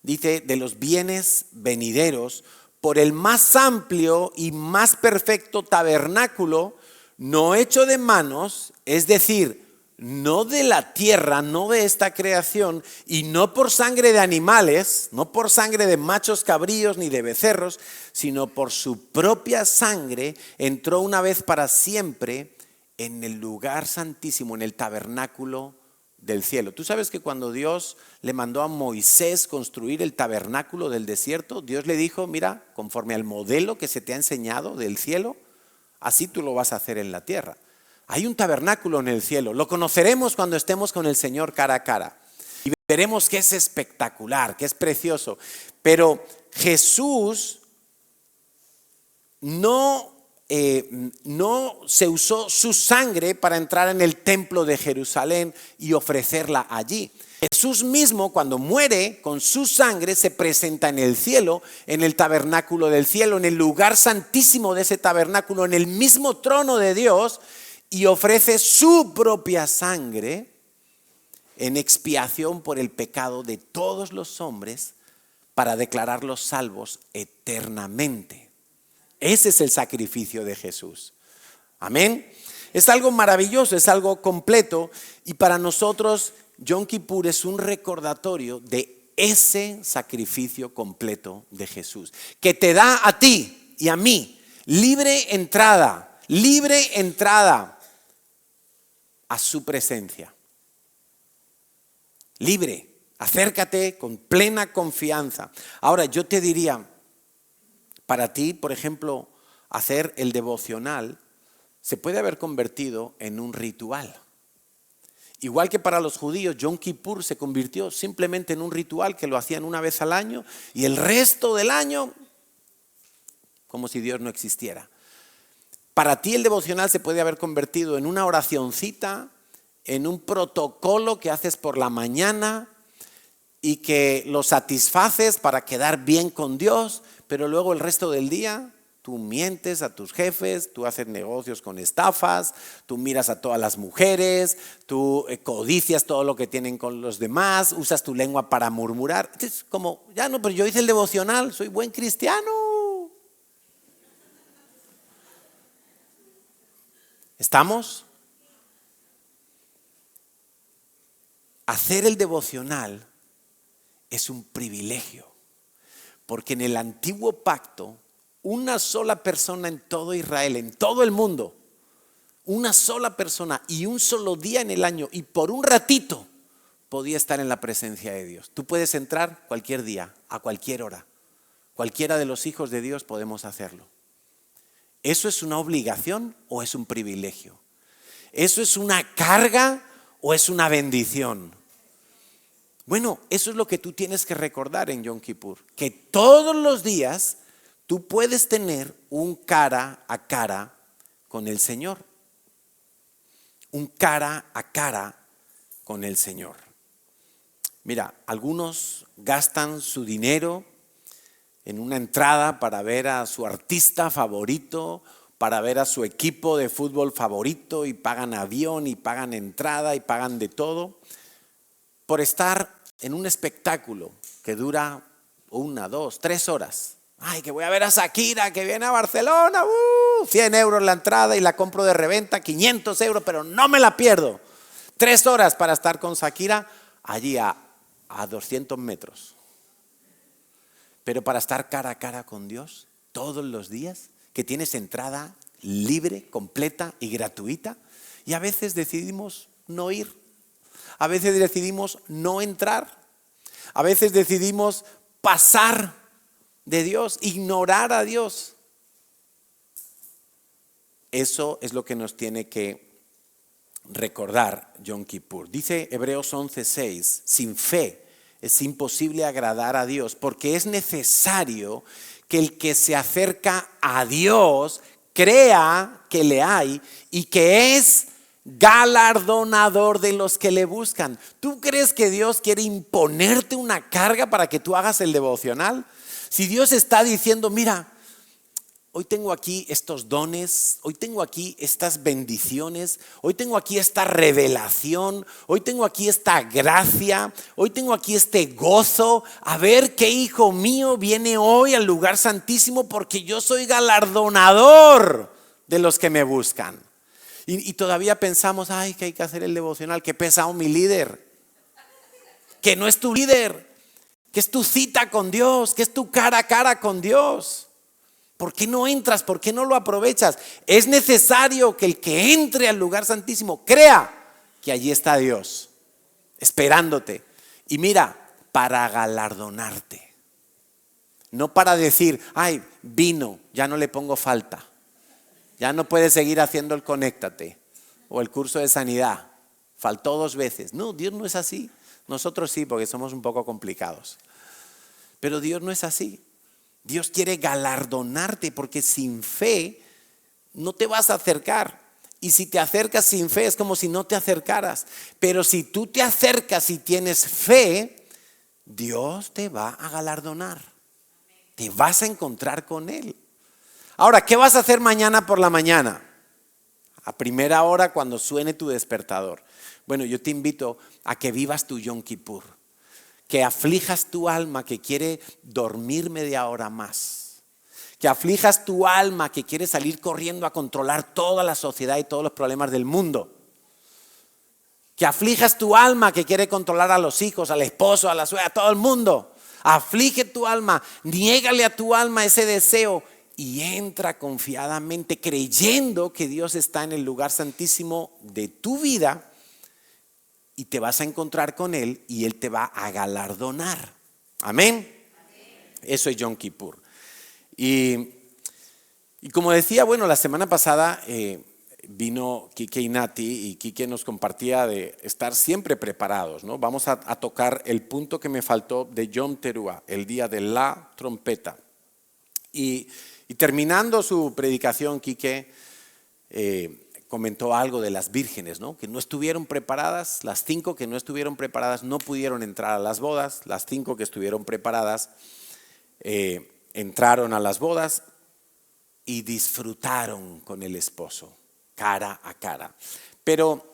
dice, de los bienes venideros, por el más amplio y más perfecto tabernáculo, no hecho de manos, es decir, no de la tierra, no de esta creación, y no por sangre de animales, no por sangre de machos cabríos ni de becerros, sino por su propia sangre, entró una vez para siempre en el lugar santísimo, en el tabernáculo del cielo. Tú sabes que cuando Dios le mandó a Moisés construir el tabernáculo del desierto, Dios le dijo, mira, conforme al modelo que se te ha enseñado del cielo, así tú lo vas a hacer en la tierra. Hay un tabernáculo en el cielo, lo conoceremos cuando estemos con el Señor cara a cara. Y veremos que es espectacular, que es precioso. Pero Jesús no se usó su sangre para entrar en el templo de Jerusalén y ofrecerla allí. Jesús mismo, cuando muere, con su sangre se presenta en el cielo, en el tabernáculo del cielo, en el lugar santísimo de ese tabernáculo, en el mismo trono de Dios, y ofrece su propia sangre en expiación por el pecado de todos los hombres para declararlos salvos eternamente. Ese es el sacrificio de Jesús. Amén. Es algo maravilloso, es algo completo, y para nosotros Yom Kippur es un recordatorio de ese sacrificio completo de Jesús, que te da a ti y a mí libre entrada a su presencia. Libre, acércate con plena confianza. Ahora, yo te diría, para ti, por ejemplo, hacer el devocional se puede haber convertido en un ritual. Igual que para los judíos, Yom Kippur se convirtió simplemente en un ritual que lo hacían una vez al año y el resto del año como si Dios no existiera. Para ti el devocional se puede haber convertido en una oracioncita, en un protocolo que haces por la mañana y que lo satisfaces para quedar bien con Dios, pero luego el resto del día tú mientes a tus jefes, tú haces negocios con estafas, tú miras a todas las mujeres, tú codicias todo lo que tienen con los demás, usas tu lengua para murmurar. Es como, ya no, pero yo hice el devocional, soy buen cristiano. ¿Estamos? Hacer el devocional es un privilegio, porque en el antiguo pacto, una sola persona en todo Israel, en todo el mundo, una sola persona y un solo día en el año y por un ratito podía estar en la presencia de Dios. Tú puedes entrar cualquier día, a cualquier hora. Cualquiera de los hijos de Dios podemos hacerlo. ¿Eso es una obligación o es un privilegio? ¿Eso es una carga o es una bendición? Bueno, eso es lo que tú tienes que recordar en Yom Kippur, que todos los días tú puedes tener un cara a cara con el Señor. Un cara a cara con el Señor. Mira, algunos gastan su dinero en una entrada para ver a su artista favorito, para ver a su equipo de fútbol favorito y pagan avión y pagan entrada y pagan de todo por estar en un espectáculo que dura 1, 2, 3 horas. Ay, que voy a ver a Shakira que viene a Barcelona, 100 euros la entrada y la compro de reventa, 500 euros, pero no me la pierdo. 3 horas para estar con Shakira allí a 200 metros. Pero para estar cara a cara con Dios todos los días, que tienes entrada libre, completa y gratuita, y a veces decidimos no ir, a veces decidimos no entrar, a veces decidimos pasar de Dios, ignorar a Dios. Eso es lo que nos tiene que recordar Yom Kippur. Dice Hebreos 11:6, sin fe es imposible agradar a Dios, porque es necesario que el que se acerca a Dios crea que le hay y que es galardonador de los que le buscan. ¿Tú crees que Dios quiere imponerte una carga para que tú hagas el devocional? Si Dios está diciendo, mira, hoy tengo aquí estos dones, hoy tengo aquí estas bendiciones, hoy tengo aquí esta revelación, hoy tengo aquí esta gracia, hoy tengo aquí este gozo. A ver qué hijo mío viene hoy al lugar santísimo porque yo soy galardonador de los que me buscan. Y todavía pensamos, ay, que hay que hacer el devocional, que pesado mi líder, que no es tu líder, que es tu cita con Dios, que es tu cara a cara con Dios. ¿Por qué no entras? ¿Por qué no lo aprovechas? Es necesario que el que entre al lugar santísimo crea que allí está Dios, esperándote. Y mira, para galardonarte. No para decir, ay, vino, ya no le pongo falta. Ya no puedes seguir haciendo el conéctate o el curso de sanidad. Faltó 2 veces. No, Dios no es así. Nosotros sí, porque somos un poco complicados. Pero Dios no es así. Dios quiere galardonarte porque sin fe no te vas a acercar. Y si te acercas sin fe es como si no te acercaras. Pero si tú te acercas y tienes fe, Dios te va a galardonar. Te vas a encontrar con Él. Ahora, ¿qué vas a hacer mañana por la mañana? A primera hora cuando suene tu despertador. Bueno, yo te invito a que vivas tu Yom Kippur. Que aflijas tu alma que quiere dormir media hora más. Que aflijas tu alma que quiere salir corriendo a controlar toda la sociedad y todos los problemas del mundo. Que aflijas tu alma que quiere controlar a los hijos, al esposo, a la suegra, a todo el mundo. Aflige tu alma, niégale a tu alma ese deseo. y entra confiadamente creyendo que Dios está en el lugar santísimo de tu vida y te vas a encontrar con Él y Él te va a galardonar. Amén. Eso es Yom Kippur. Y como decía, bueno, la semana pasada vino Quique y Nati y Quique nos compartía de estar siempre preparados, ¿no? Vamos a tocar el punto que me faltó de Yom Teruah, el día de la trompeta. Y terminando su predicación, Quique comentó algo de las vírgenes, ¿no? Que no estuvieron preparadas, las 5 que no estuvieron preparadas no pudieron entrar a las bodas, las 5 que estuvieron preparadas entraron a las bodas y disfrutaron con el esposo, cara a cara. Pero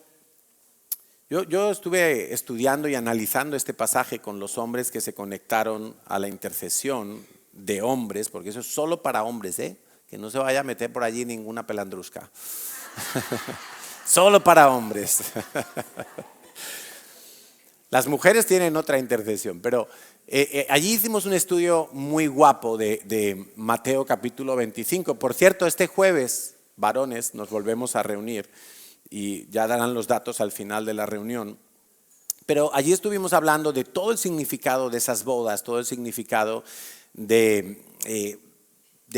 yo estuve estudiando y analizando este pasaje con los hombres que se conectaron a la intercesión de hombres, porque eso es solo para hombres, que no se vaya a meter por allí ninguna pelandrusca. Solo para hombres. Las mujeres tienen otra intercesión, pero allí hicimos un estudio muy guapo de Mateo capítulo 25. Por cierto, este jueves, varones, nos volvemos a reunir y ya darán los datos al final de la reunión. Pero allí estuvimos hablando de todo el significado de esas bodas, todo el significado de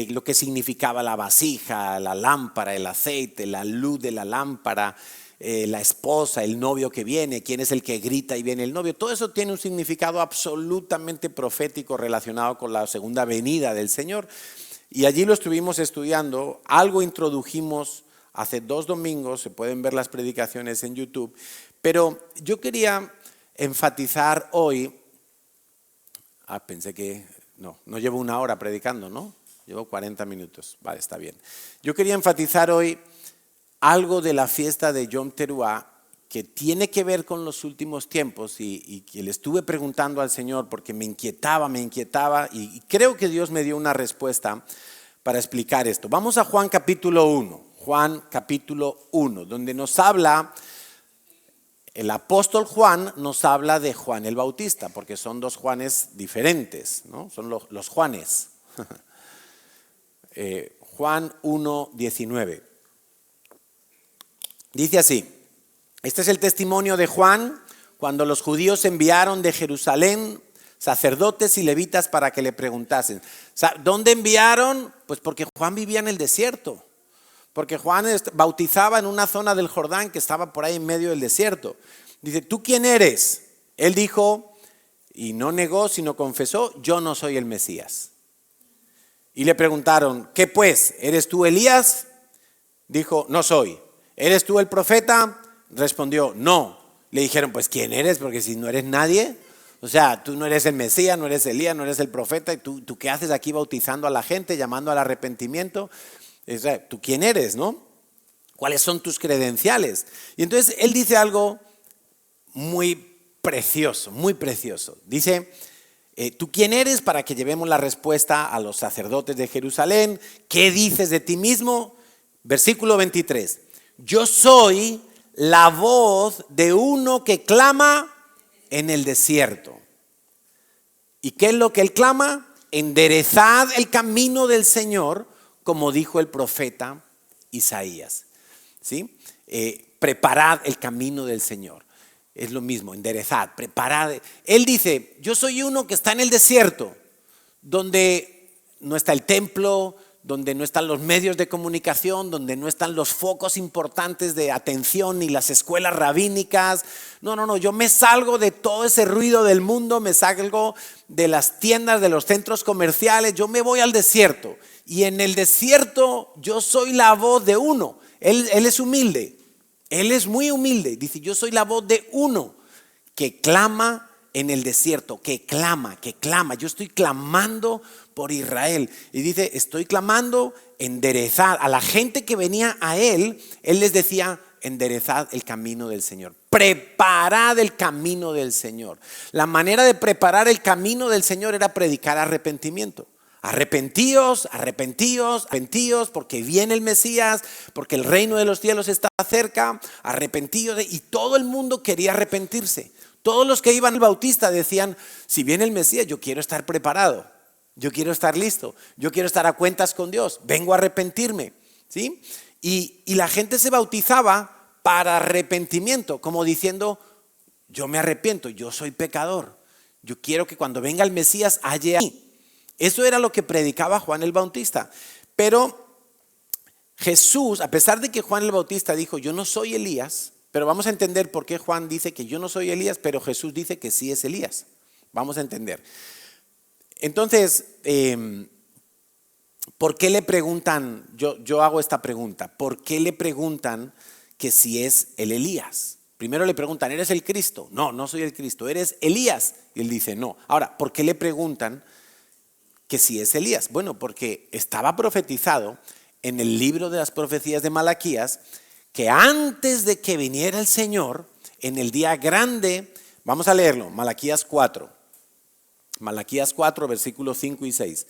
lo que significaba la vasija, la lámpara, el aceite, la luz de la lámpara, la esposa, el novio que viene, quién es el que grita y viene el novio. Todo eso tiene un significado absolutamente profético relacionado con la segunda venida del Señor. Y allí lo estuvimos estudiando, algo introdujimos hace 2 domingos, se pueden ver las predicaciones en YouTube, pero yo quería enfatizar hoy, pensé que no llevo 1 hora predicando, ¿no? Llevo 40 minutos, vale, está bien. Yo quería enfatizar hoy algo de la fiesta de Yom Teruah que tiene que ver con los últimos tiempos y que le estuve preguntando al Señor porque me inquietaba y creo que Dios me dio una respuesta para explicar esto. Vamos a Juan capítulo 1, donde nos habla, el apóstol Juan nos habla de Juan el Bautista, porque son 2 Juanes diferentes, ¿no? Son los Juanes. Juan 1:19. Dice así: este es el testimonio de Juan cuando los judíos enviaron de Jerusalén sacerdotes y levitas para que le preguntasen. ¿Dónde enviaron? Pues porque Juan vivía en el desierto, porque Juan bautizaba en una zona del Jordán que estaba por ahí en medio del desierto. Dice, ¿tú quién eres? Él dijo, y no negó sino confesó, yo no soy el Mesías. Y le preguntaron, ¿qué pues? ¿Eres tú Elías? Dijo, no soy. ¿Eres tú el profeta? Respondió, no. Le dijeron, pues ¿quién eres? Porque si no eres nadie, o sea, tú no eres el Mesías, no eres Elías, no eres el profeta, y tú ¿qué haces aquí bautizando a la gente, llamando al arrepentimiento? O sea, ¿tú quién eres, no? ¿Cuáles son tus credenciales? Y entonces él dice algo muy precioso, muy precioso. Dice, ¿tú quién eres? Para que llevemos la respuesta a los sacerdotes de Jerusalén. ¿Qué dices de ti mismo? Versículo 23. Yo soy la voz de uno que clama en el desierto. ¿Y qué es lo que él clama? Enderezad el camino del Señor, como dijo el profeta Isaías. ¿Sí? Preparad el camino del Señor. Es lo mismo, enderezad, preparad. Él dice, yo soy uno que está en el desierto, donde no está el templo, donde no están los medios de comunicación, donde no están los focos importantes de atención ni las escuelas rabínicas. No, yo me salgo de todo ese ruido del mundo, me salgo de las tiendas, de los centros comerciales, yo me voy al desierto. Y en el desierto yo soy la voz de uno. Él es humilde, él es muy humilde. Dice, yo soy la voz de uno que clama en el desierto, que clama. Yo estoy clamando por Israel. Y dice, estoy clamando, enderezad. A la gente que venía a él les decía, enderezad el camino del Señor. Preparad el camino del Señor. La manera de preparar el camino del Señor era predicar arrepentimiento. Arrepentíos, porque viene el Mesías, porque el reino de los cielos está cerca. Arrepentíos. Y todo el mundo quería arrepentirse. Todos los que iban al Bautista decían, si viene el Mesías, yo quiero estar preparado. Yo quiero estar listo, yo quiero estar a cuentas con Dios, vengo a arrepentirme, ¿sí? Y la gente se bautizaba para arrepentimiento, como diciendo, yo me arrepiento, yo soy pecador, yo quiero que cuando venga el Mesías haya ahí. Eso era lo que predicaba Juan el Bautista. Pero Jesús, a pesar de que Juan el Bautista dijo, yo no soy Elías, pero vamos a entender por qué Juan dice que yo no soy Elías, pero Jesús dice que sí es Elías. Vamos a entender. Entonces, ¿por qué le preguntan? Yo hago esta pregunta. ¿Por qué le preguntan que si es el Elías? Primero le preguntan, ¿eres el Cristo? No, no soy el Cristo. ¿Eres Elías? Y él dice, no. Ahora, ¿por qué le preguntan que si es Elías? Bueno, porque estaba profetizado en el libro de las profecías de Malaquías que antes de que viniera el Señor, en el día grande, vamos a leerlo, Malaquías 4, versículos 5 y 6.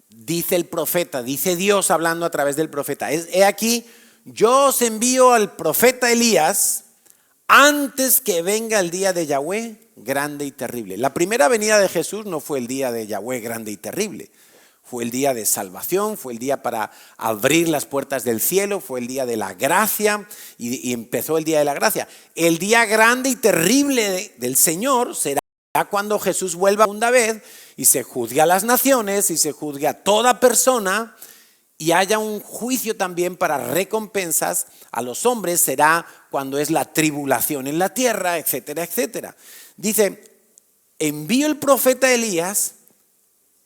Dice el profeta, dice Dios hablando a través del profeta, he aquí, yo os envío al profeta Elías antes que venga el día de Yahweh grande y terrible. La primera venida de Jesús no fue el día de Yahweh grande y terrible. Fue el día de salvación, fue el día para abrir las puertas del cielo, fue el día de la gracia y empezó el día de la gracia. El día grande y terrible del Señor será cuando Jesús vuelva segunda vez y se juzgue a las naciones y se juzgue a toda persona y haya un juicio también para recompensas a los hombres. Será cuando es la tribulación en la tierra, etcétera, etcétera. Dice, envío el profeta Elías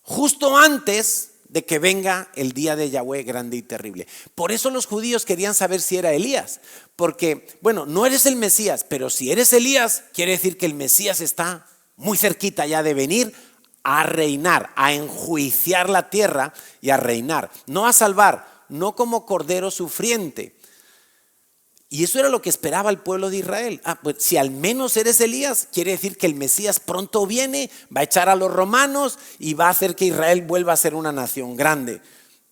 justo antes de que venga el día de Yahweh grande y terrible. Por eso los judíos querían saber si era Elías. Porque, bueno, no eres el Mesías, pero si eres Elías, quiere decir que el Mesías está muy cerquita ya de venir a reinar, a enjuiciar la tierra y a reinar. No a salvar, no como cordero sufriente. Y eso era lo que esperaba el pueblo de Israel. Pues si al menos eres Elías, quiere decir que el Mesías pronto viene, va a echar a los romanos y va a hacer que Israel vuelva a ser una nación grande,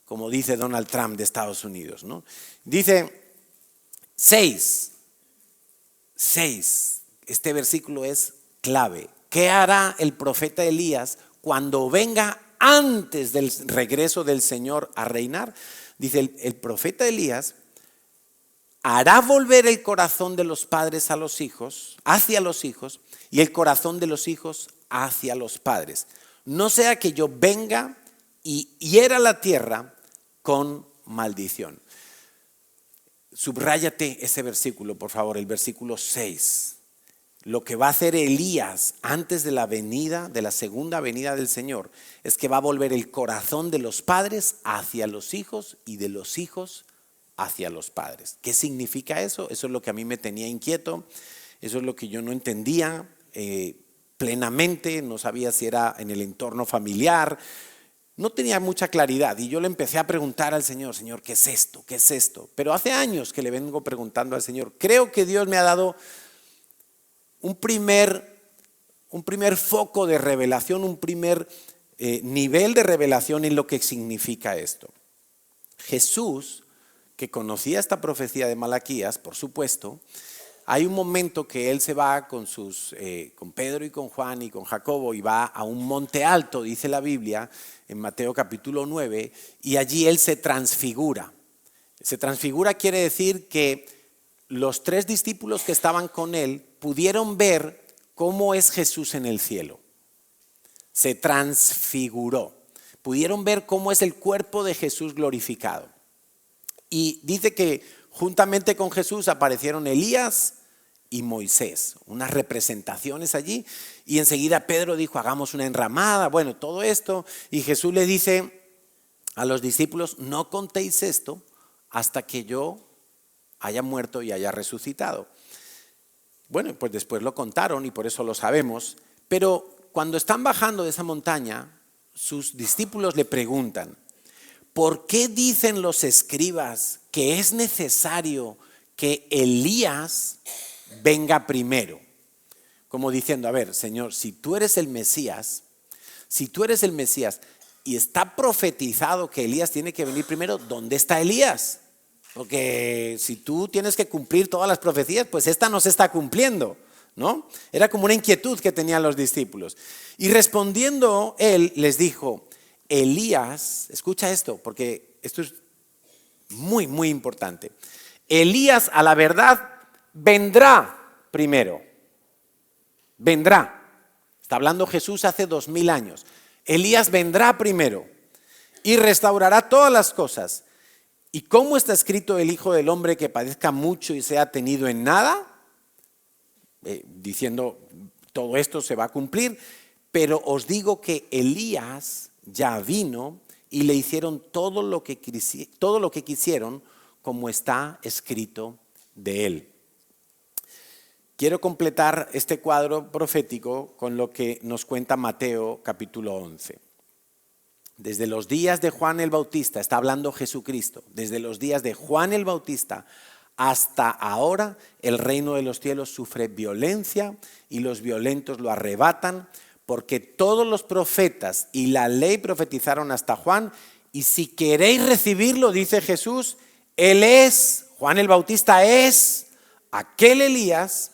como dice Donald Trump de Estados Unidos, ¿no? Dice 6, este versículo es clave. ¿Qué hará el profeta Elías cuando venga antes del regreso del Señor a reinar? Dice el profeta Elías hará volver el corazón de los padres a los hijos, hacia los hijos, y el corazón de los hijos hacia los padres. No sea que yo venga y hiera la tierra con maldición. Subráyate ese versículo, por favor, el versículo 6. Lo que va a hacer Elías antes de la venida, de la segunda venida del Señor, es que va a volver el corazón de los padres hacia los hijos y de los hijos hacia los padres. ¿Qué significa eso? Eso es lo que a mí me tenía inquieto, eso es lo que yo no entendía plenamente, no sabía si era en el entorno familiar, no tenía mucha claridad y yo le empecé a preguntar al Señor, Señor, ¿qué es esto? ¿Qué es esto? Pero hace años que le vengo preguntando al Señor. Creo que Dios me ha dado un primer foco de revelación, un primer nivel de revelación en lo que significa esto. Jesús, que conocía esta profecía de Malaquías, por supuesto, hay un momento que él se va con Pedro y con Juan y con Jacobo y va a un monte alto, dice la Biblia, en Mateo capítulo 9, y allí él se transfigura. Se transfigura quiere decir que los 3 discípulos que estaban con él pudieron ver cómo es Jesús en el cielo. Se transfiguró. Pudieron ver cómo es el cuerpo de Jesús glorificado. Y dice que juntamente con Jesús aparecieron Elías y Moisés, unas representaciones allí. Y enseguida Pedro dijo, hagamos una enramada, bueno, todo esto. Y Jesús le dice a los discípulos, no contéis esto hasta que yo haya muerto y haya resucitado. Bueno, pues después lo contaron y por eso lo sabemos. Pero cuando están bajando de esa montaña, sus discípulos le preguntan, ¿por qué dicen los escribas que es necesario que Elías venga primero? Como diciendo, a ver, Señor, si tú eres el Mesías y está profetizado que Elías tiene que venir primero, ¿dónde está Elías? Porque si tú tienes que cumplir todas las profecías, pues esta no se está cumpliendo, ¿no? Era como una inquietud que tenían los discípulos. Y respondiendo él les dijo, Elías, escucha esto, porque esto es muy, muy importante. Elías, a la verdad, vendrá primero. Vendrá. Está hablando Jesús hace 2000 años. Elías vendrá primero y restaurará todas las cosas. ¿Y cómo está escrito el Hijo del Hombre que padezca mucho y sea tenido en nada? Diciendo, todo esto se va a cumplir. Pero os digo que Elías ya vino y le hicieron todo lo que quisieron, como está escrito de él. Quiero completar este cuadro profético con lo que nos cuenta Mateo capítulo 11. Desde los días de Juan el Bautista, está hablando Jesucristo, desde los días de Juan el Bautista hasta ahora, el reino de los cielos sufre violencia y los violentos lo arrebatan, porque todos los profetas y la ley profetizaron hasta Juan, y si queréis recibirlo, dice Jesús, él es, Juan el Bautista es aquel Elías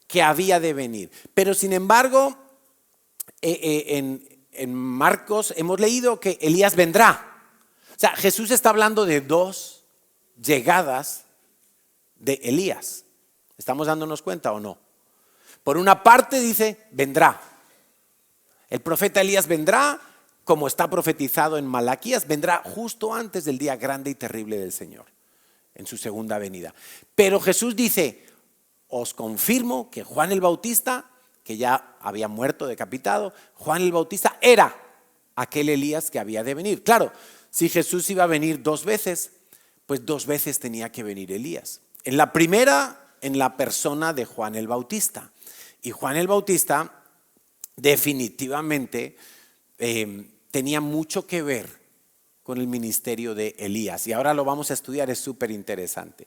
que había de venir. Pero sin embargo, en Marcos hemos leído que Elías vendrá. O sea, Jesús está hablando de dos llegadas de Elías. ¿Estamos dándonos cuenta o no? Por una parte dice, vendrá. El profeta Elías vendrá, como está profetizado en Malaquías, vendrá justo antes del día grande y terrible del Señor, en su segunda venida. Pero Jesús dice, os confirmo que Juan el Bautista, que ya había muerto decapitado, Juan el Bautista era aquel Elías que había de venir. Claro, si Jesús iba a venir 2 veces, pues 2 veces tenía que venir Elías. En la primera, en la persona de Juan el Bautista. Y Juan el Bautista definitivamente tenía mucho que ver con el ministerio de Elías. Y ahora lo vamos a estudiar, es súper interesante.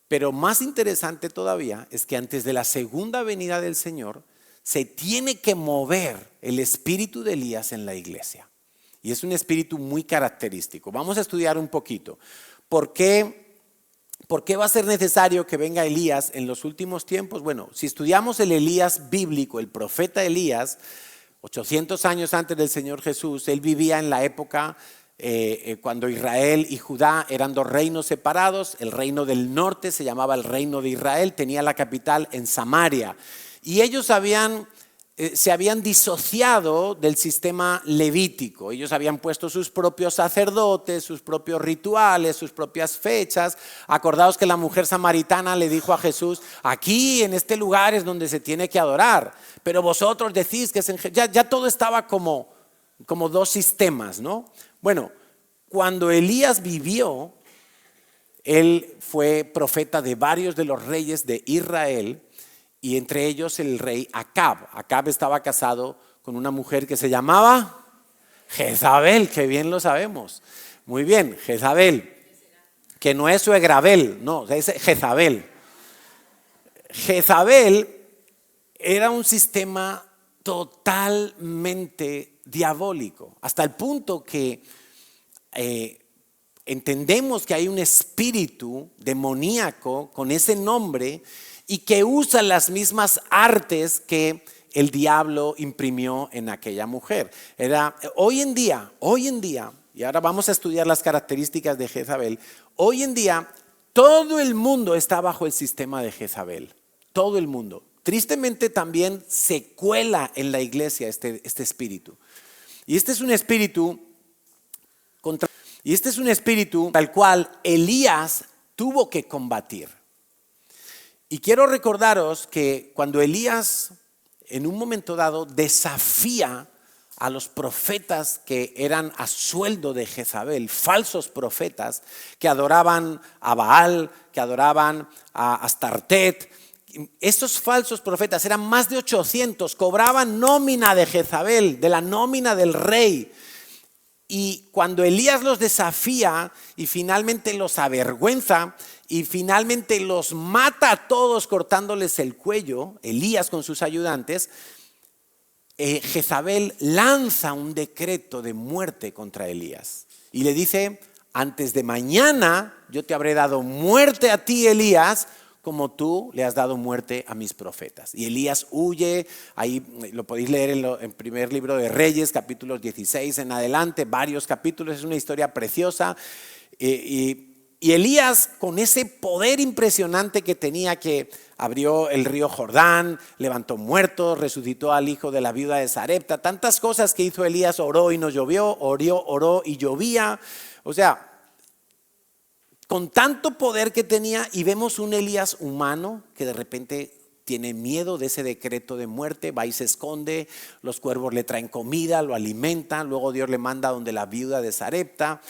Pero más interesante todavía es que antes de la segunda venida del Señor se tiene que mover el espíritu de Elías en la iglesia. Y es un espíritu muy característico. Vamos a estudiar un poquito. ¿Por qué va a ser necesario que venga Elías en los últimos tiempos? Bueno, si estudiamos el Elías bíblico, el profeta Elías, 800 años antes del Señor Jesús, él vivía en la época cuando Israel y Judá eran 2 reinos separados. El reino del norte se llamaba el reino de Israel, tenía la capital en Samaria. Y ellos se habían disociado del sistema levítico. Ellos habían puesto sus propios sacerdotes, sus propios rituales, sus propias fechas. Acordaos que la mujer samaritana le dijo a Jesús, aquí en este lugar es donde se tiene que adorar, pero vosotros decís que es en... Ya todo estaba como 2 sistemas, ¿no? Bueno, cuando Elías vivió, él fue profeta de varios de los reyes de Israel, y entre ellos el rey Acab. Acab estaba casado con una mujer que se llamaba Jezabel, que bien lo sabemos. Muy bien, Jezabel, que no es Suegrabel, no, es Jezabel. Jezabel era un sistema totalmente diabólico, hasta el punto que entendemos que hay un espíritu demoníaco con ese nombre y que usa las mismas artes que el diablo imprimió en aquella mujer. Hoy en día, y ahora vamos a estudiar las características de Jezabel, hoy en día todo el mundo está bajo el sistema de Jezabel, todo el mundo. Tristemente también se cuela en la iglesia este espíritu. Y este es un espíritu al cual Elías tuvo que combatir. Y quiero recordaros que cuando Elías en un momento dado desafía a los profetas que eran a sueldo de Jezabel, falsos profetas que adoraban a Baal, que adoraban a Astartet. Estos falsos profetas eran más de 800, cobraban nómina de Jezabel, de la nómina del rey. Y cuando Elías los desafía y finalmente los avergüenza y finalmente los mata a todos cortándoles el cuello, Elías con sus ayudantes, Jezabel lanza un decreto de muerte contra Elías y le dice, antes de mañana yo te habré dado muerte a ti, Elías, como tú le has dado muerte a mis profetas. Y Elías huye, ahí lo podéis leer en primer libro de Reyes, capítulos 16 en adelante, varios capítulos, es una historia preciosa. Y Elías, con ese poder impresionante que tenía, que abrió el río Jordán, levantó muertos, resucitó al hijo de la viuda de Sarepta, tantas cosas que hizo Elías, oró y no llovió, oró y llovía. O sea, con tanto poder que tenía, y vemos un Elías humano que de repente tiene miedo de ese decreto de muerte, va y se esconde, los cuervos le traen comida, lo alimentan, luego Dios le manda donde la viuda de Sarepta,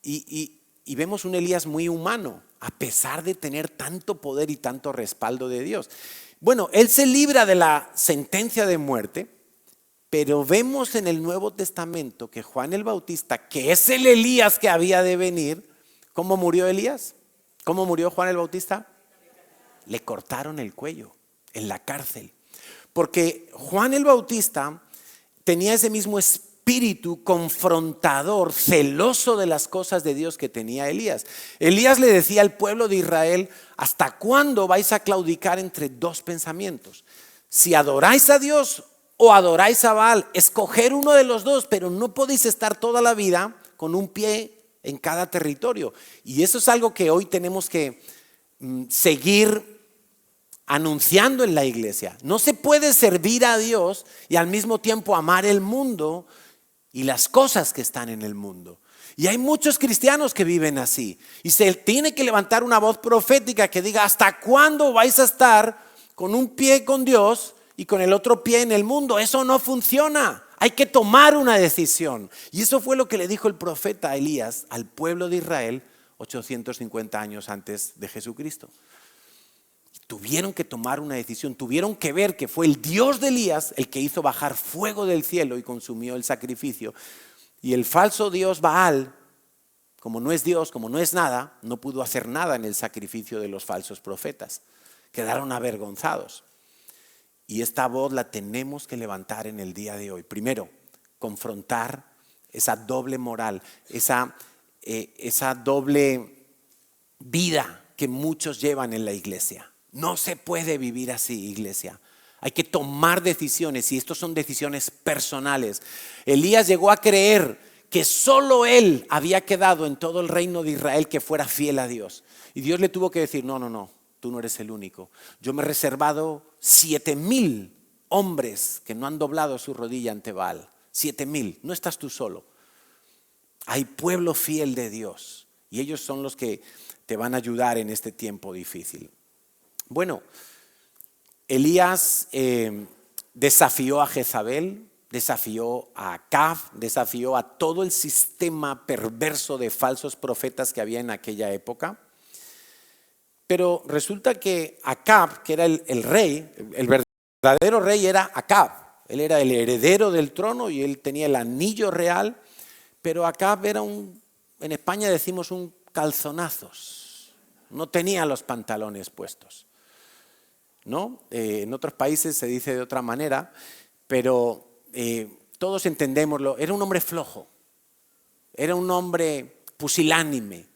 y vemos un Elías muy humano, a pesar de tener tanto poder y tanto respaldo de Dios. Bueno, él se libra de la sentencia de muerte, pero vemos en el Nuevo Testamento que Juan el Bautista, que es el Elías que había de venir, ¿cómo murió Elías? ¿Cómo murió Juan el Bautista? Le cortaron el cuello en la cárcel, porque Juan el Bautista tenía ese mismo espíritu confrontador, celoso de las cosas de Dios que tenía Elías. Elías le decía al pueblo de Israel: ¿hasta cuándo vais a claudicar entre dos pensamientos? Si adoráis a Dios o adoráis a Baal, escoger uno de los dos, pero no podéis estar toda la vida con un pie en cada territorio. Y eso es algo que hoy tenemos que seguir anunciando en la iglesia. No se puede servir a Dios y al mismo tiempo amar el mundo y las cosas que están en el mundo. Y hay muchos cristianos que viven así. Y se tiene que levantar una voz profética que diga: ¿hasta cuándo vais a estar con un pie con Dios y con el otro pie en el mundo? Eso no funciona. Hay que tomar una decisión. Y eso fue lo que le dijo el profeta Elías al pueblo de Israel 850 años antes de Jesucristo. Tuvieron que tomar una decisión, tuvieron que ver que fue el Dios de Elías el que hizo bajar fuego del cielo y consumió el sacrificio. Y el falso Dios Baal, como no es Dios, como no es nada, no pudo hacer nada en el sacrificio de los falsos profetas. Quedaron avergonzados. Y esta voz la tenemos que levantar en el día de hoy. Primero, confrontar esa doble moral, esa doble vida que muchos llevan en la iglesia. No se puede vivir así, iglesia. Hay que tomar decisiones, y estas son decisiones personales. Elías llegó a creer que solo él había quedado en todo el reino de Israel que fuera fiel a Dios. Y Dios le tuvo que decir: no, tú no eres el único. Yo me he reservado 7,000 hombres que no han doblado su rodilla ante Baal. 7,000, no estás tú solo. Hay pueblo fiel de Dios, y ellos son los que te van a ayudar en este tiempo difícil. Bueno, Elías desafió a Jezabel, desafió a Acab, desafió a todo el sistema perverso de falsos profetas que había en aquella época. Pero resulta que Acab, que era el rey, el verdadero rey era Acab. Él era el heredero del trono y él tenía el anillo real. Pero Acab era en España decimos un calzonazos. No tenía los pantalones puestos, ¿no? En otros países se dice de otra manera, pero todos entendémoslo. Era un hombre flojo, era un hombre pusilánime,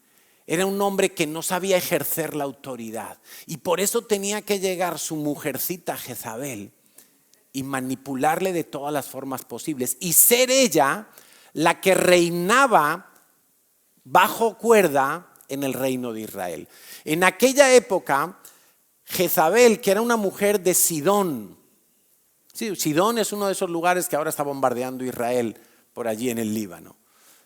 era un hombre que no sabía ejercer la autoridad, y por eso tenía que llegar su mujercita Jezabel y manipularle de todas las formas posibles y ser ella la que reinaba bajo cuerda en el reino de Israel. En aquella época, Jezabel, que era una mujer de Sidón. Sí, Sidón es uno de esos lugares que ahora está bombardeando Israel por allí en el Líbano.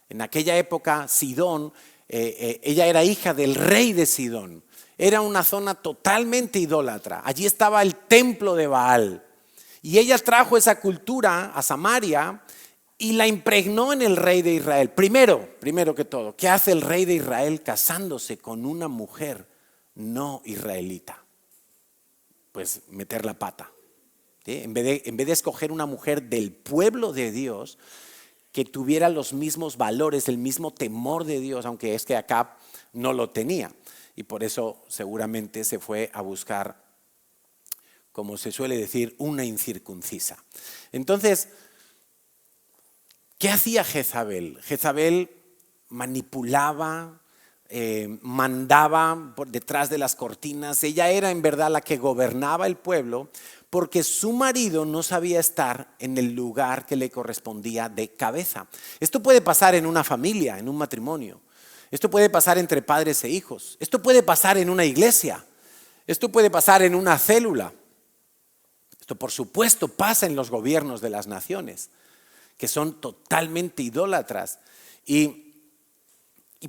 En aquella época, Sidón, ella era hija del rey de Sidón. Era una zona totalmente idólatra. Allí estaba el templo de Baal. Y ella trajo esa cultura a Samaria y la impregnó en el rey de Israel. Primero que todo, ¿qué hace el rey de Israel casándose con una mujer no israelita? Pues meter la pata. ¿Sí? En vez de escoger una mujer del pueblo de Dios que tuviera los mismos valores, el mismo temor de Dios, aunque es que Acab no lo tenía. Y por eso seguramente se fue a buscar, como se suele decir, una incircuncisa. Entonces, ¿qué hacía Jezabel? Jezabel manipulaba, mandaba por detrás de las cortinas. Ella era en verdad la que gobernaba el pueblo, porque su marido no sabía estar en el lugar que le correspondía de cabeza. Esto puede pasar en una familia, en un matrimonio. Esto puede pasar entre padres e hijos. Esto puede pasar en una iglesia. Esto puede pasar en una célula. Esto, por supuesto, pasa en los gobiernos de las naciones, que son totalmente idólatras. Y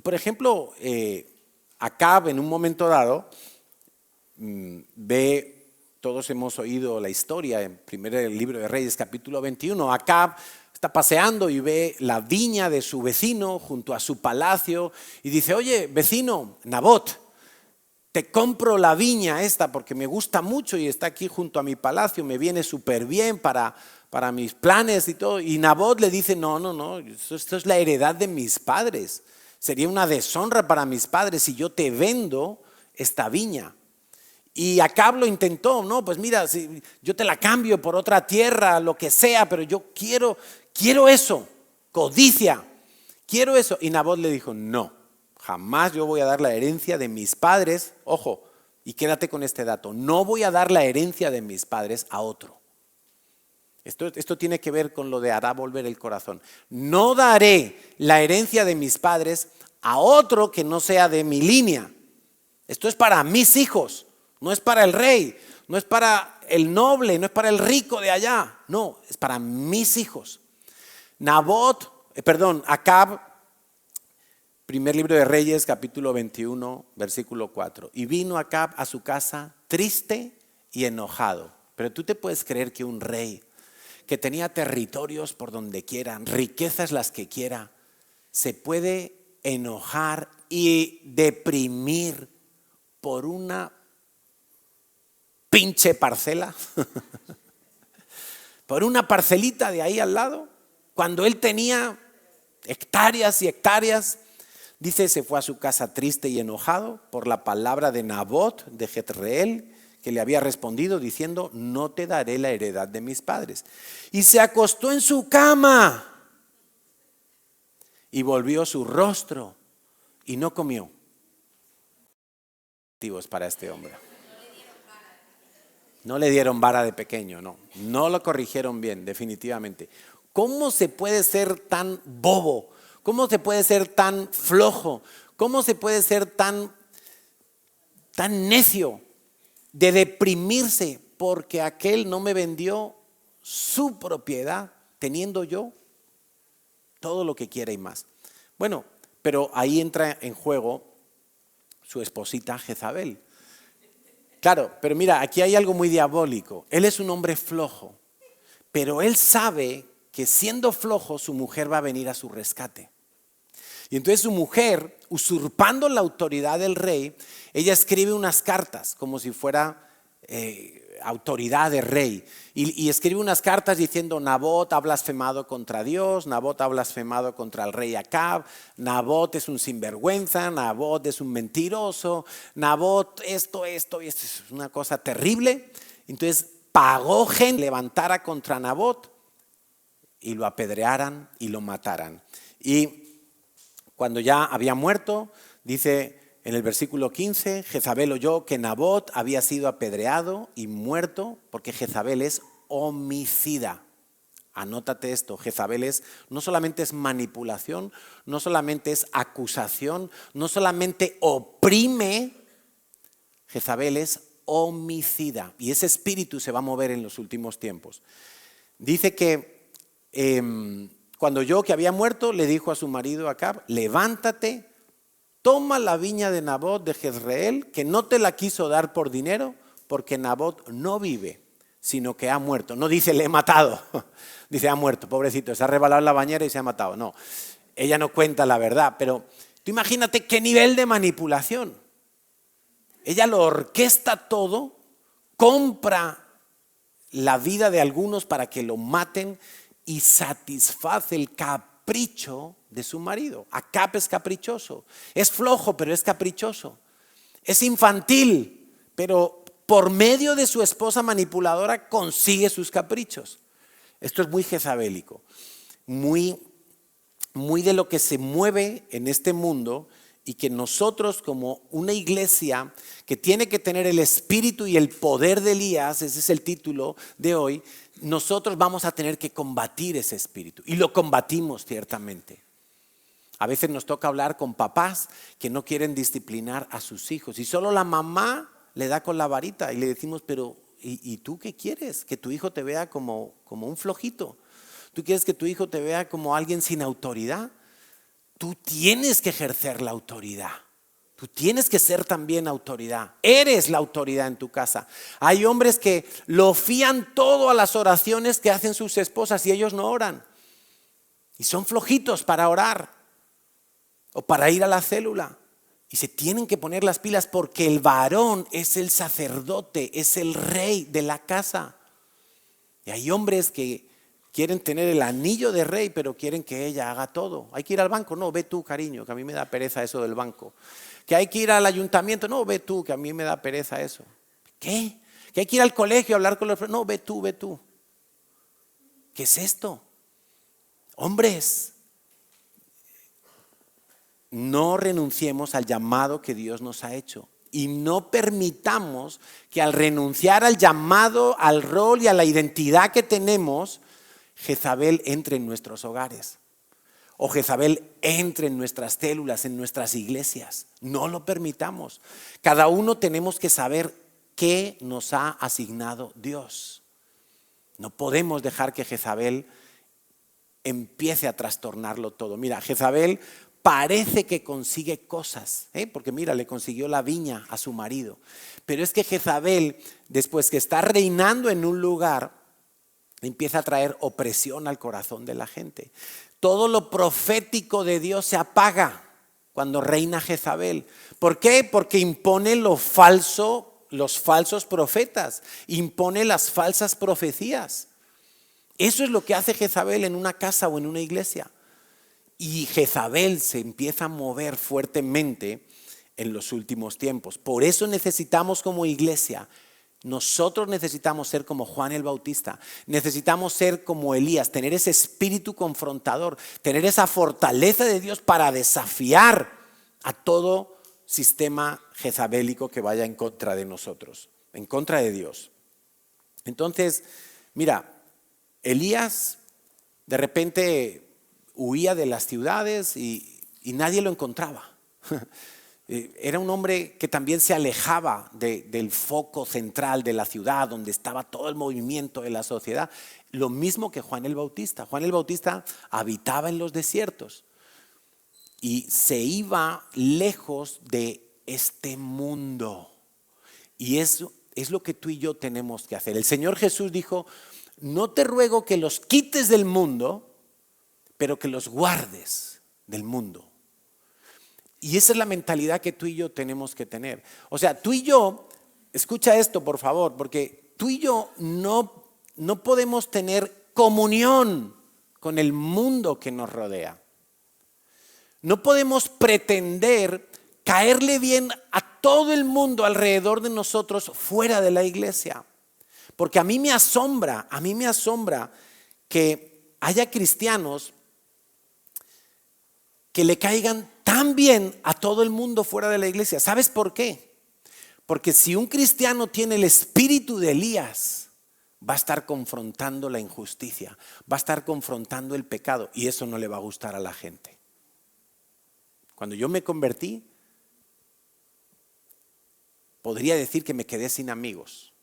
por ejemplo, Acab en un momento dado ve, todos hemos oído la historia en el libro de Reyes, capítulo 21. Acab está paseando y ve la viña de su vecino junto a su palacio y dice: oye, vecino, Nabot, te compro la viña esta porque me gusta mucho y está aquí junto a mi palacio, me viene súper bien para mis planes y todo. Y Nabot le dice: no, esto es la heredad de mis padres. Sería una deshonra para mis padres si yo te vendo esta viña. Y Acab lo intentó, no, pues mira, si yo te la cambio por otra tierra, lo que sea, pero yo quiero eso, codicia, quiero eso. Y Nabot le dijo: no, jamás yo voy a dar la herencia de mis padres. Ojo, y quédate con este dato: no voy a dar la herencia de mis padres a otro. Esto tiene que ver con lo de hará volver el corazón. No daré la herencia de mis padres a otro que no sea de mi línea. Esto es para mis hijos, no es para el rey, no es para el noble, no es para el rico de allá. No, es para mis hijos. Acab, primer libro de Reyes, capítulo 21, versículo 4. Y vino Acab a su casa triste y enojado. Pero tú te puedes creer que un rey que tenía territorios por donde quiera, riquezas las que quiera, se puede enojar y deprimir por una pinche parcela, por una parcelita de ahí al lado, cuando él tenía hectáreas y hectáreas. Dice: se fue a su casa triste y enojado por la palabra de Nabot de Jezreel, que le había respondido diciendo: no te daré la heredad de mis padres. Y se acostó en su cama y volvió su rostro y no comió. Motivos para este hombre. No le dieron vara de pequeño, no lo corrigieron bien, definitivamente. ¿Cómo se puede ser tan bobo? ¿Cómo se puede ser tan flojo? ¿Cómo se puede ser tan necio de deprimirse porque aquel no me vendió su propiedad, teniendo yo todo lo que quiera y más? Bueno, pero ahí entra en juego su esposita Jezabel. Claro, pero mira, aquí hay algo muy diabólico. Él es un hombre flojo, pero él sabe que siendo flojo su mujer va a venir a su rescate. Y entonces su mujer, usurpando la autoridad del rey, ella escribe unas cartas como si fuera autoridad de rey. Y escribe unas cartas diciendo: Nabot ha blasfemado contra Dios, Nabot ha blasfemado contra el rey Acab, Nabot es un sinvergüenza, Nabot es un mentiroso, Nabot esto es una cosa terrible. Entonces pagó gente levantara contra Nabot y lo apedrearan y lo mataran. Y cuando ya había muerto, dice en el versículo 15, Jezabel oyó que Nabot había sido apedreado y muerto, porque Jezabel es homicida. Anótate esto: Jezabel no solamente es manipulación, no solamente es acusación, no solamente oprime, Jezabel es homicida. Y ese espíritu se va a mover en los últimos tiempos. Dice que cuando oyó que había muerto, le dijo a su marido Acab: levántate, toma la viña de Nabot de Jezreel, que no te la quiso dar por dinero, porque Nabot no vive, sino que ha muerto. No dice le he matado, dice ha muerto, pobrecito, se ha rebalado en la bañera y se ha matado. No, ella no cuenta la verdad, pero tú imagínate qué nivel de manipulación. Ella lo orquesta todo, compra la vida de algunos para que lo maten y satisface el capricho de su marido. Acab es caprichoso, es flojo, pero es caprichoso, es infantil, pero por medio de su esposa manipuladora consigue sus caprichos. Esto es muy jezabélico, muy de lo que se mueve en este mundo y que nosotros como una iglesia que tiene que tener el espíritu y el poder de Elías, ese es el título de hoy, nosotros vamos a tener que combatir ese espíritu y lo combatimos ciertamente. A veces nos toca hablar con papás que no quieren disciplinar a sus hijos y solo la mamá le da con la varita y le decimos, pero ¿y tú qué quieres? Que tu hijo te vea como un flojito. ¿Tú quieres que tu hijo te vea como alguien sin autoridad? Tú tienes que ejercer la autoridad. Tú tienes que ser también autoridad. Eres la autoridad en tu casa. Hay hombres que lo fían todo a las oraciones que hacen sus esposas y ellos no oran. Y son flojitos para orar o para ir a la célula. Y se tienen que poner las pilas porque el varón es el sacerdote, es el rey de la casa. Y hay hombres que quieren tener el anillo de rey, pero quieren que ella haga todo. ¿Hay que ir al banco? No, ve tú, cariño, que a mí me da pereza eso del banco. ¿Que hay que ir al ayuntamiento? No, ve tú, que a mí me da pereza eso. ¿Qué? ¿Que hay que ir al colegio a hablar con los... No, ve tú, ve tú. ¿Qué es esto? Hombres, no renunciemos al llamado que Dios nos ha hecho. Y no permitamos que al renunciar al llamado, al rol y a la identidad que tenemos, Jezabel entre en nuestros hogares. O Jezabel entre en nuestras células, en nuestras iglesias. No lo permitamos. Cada uno tenemos que saber qué nos ha asignado Dios. No podemos dejar que Jezabel empiece a trastornarlo todo. Mira, Jezabel parece que consigue cosas, porque mira, le consiguió la viña a su marido. Pero es que Jezabel, después que está reinando en un lugar, empieza a traer opresión al corazón de la gente. Todo lo profético de Dios se apaga cuando reina Jezabel. ¿Por qué? Porque impone los falsos profetas, impone las falsas profecías. Eso es lo que hace Jezabel en una casa o en una iglesia. Y Jezabel se empieza a mover fuertemente en los últimos tiempos. Por eso necesitamos como iglesia, nosotros necesitamos ser como Juan el Bautista, necesitamos ser como Elías, tener ese espíritu confrontador, tener esa fortaleza de Dios para desafiar a todo sistema jezabélico que vaya en contra de nosotros, en contra de Dios. Entonces, mira, Elías de repente huía de las ciudades y nadie lo encontraba. Era un hombre que también se alejaba del foco central de la ciudad, donde estaba todo el movimiento de la sociedad. Lo mismo que Juan el Bautista. Juan el Bautista habitaba en los desiertos y se iba lejos de este mundo. Y eso es lo que tú y yo tenemos que hacer. El Señor Jesús dijo, no te ruego que los quites del mundo, pero que los guardes del mundo. Y esa es la mentalidad que tú y yo tenemos que tener. O sea, tú y yo, escucha esto por favor, porque tú y yo no podemos tener comunión con el mundo que nos rodea. No podemos pretender caerle bien a todo el mundo alrededor de nosotros fuera de la iglesia. Porque a mí me asombra que haya cristianos que le caigan tan bien a todo el mundo fuera de la iglesia. ¿Sabes por qué? Porque si un cristiano tiene el espíritu de Elías, va a estar confrontando la injusticia, va a estar confrontando el pecado y eso no le va a gustar a la gente. Cuando yo me convertí, podría decir que me quedé sin amigos.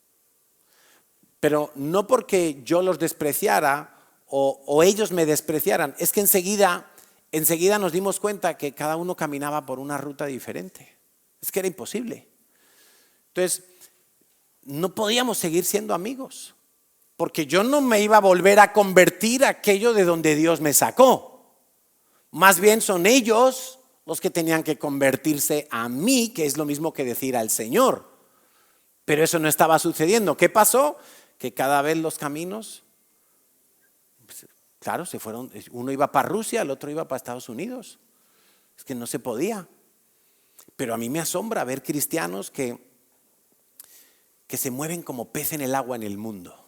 Pero no porque yo los despreciara o ellos me despreciaran, es que enseguida nos dimos cuenta que cada uno caminaba por una ruta diferente. Es que era imposible. Entonces, no podíamos seguir siendo amigos, porque yo no me iba a volver a convertir a aquello de donde Dios me sacó. Más bien son ellos los que tenían que convertirse a mí, que es lo mismo que decir al Señor. Pero eso no estaba sucediendo. ¿Qué pasó? Que cada vez los caminos, claro, se fueron. Uno iba para Rusia, el otro iba para Estados Unidos. Es que no se podía. Pero a mí me asombra ver cristianos que se mueven como pez en el agua en el mundo.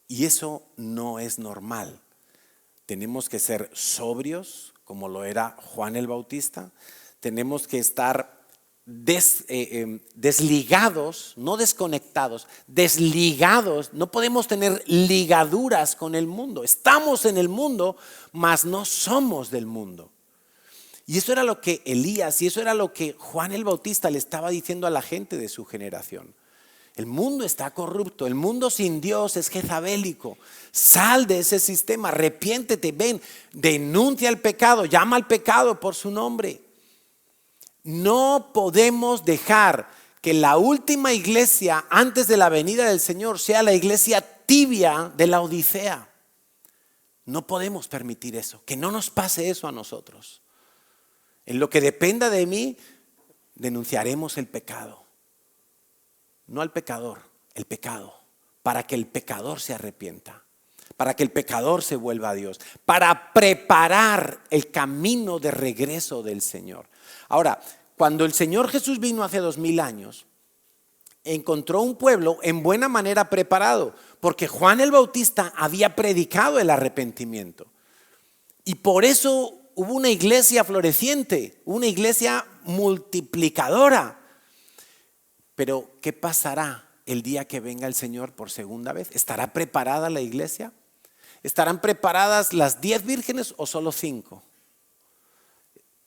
Y eso no es normal. Tenemos que ser sobrios, como lo era Juan el Bautista. Tenemos que estar desligados, no desconectados, desligados. No podemos tener ligaduras con el mundo. Estamos en el mundo, mas no somos del mundo. Y eso era lo que Elías y eso era lo que Juan el Bautista le estaba diciendo a la gente de su generación. El mundo está corrupto, el mundo sin Dios es jezabélico. Sal de ese sistema, arrepiéntete, ven, denuncia el pecado, llama al pecado por su nombre. No podemos dejar que la última iglesia antes de la venida del Señor sea la iglesia tibia de la Odisea. No podemos permitir eso, que no nos pase eso a nosotros. En lo que dependa de mí, denunciaremos el pecado. No al pecador, el pecado, para que el pecador se arrepienta, para que el pecador se vuelva a Dios, para preparar el camino de regreso del Señor. Ahora, cuando el Señor Jesús vino hace 2000 años, encontró un pueblo en buena manera preparado, porque Juan el Bautista había predicado el arrepentimiento. Y por eso hubo una iglesia floreciente, una iglesia multiplicadora. Pero, ¿qué pasará el día que venga el Señor por segunda vez? ¿Estará preparada la iglesia? ¿Estarán preparadas las 10 vírgenes o solo 5?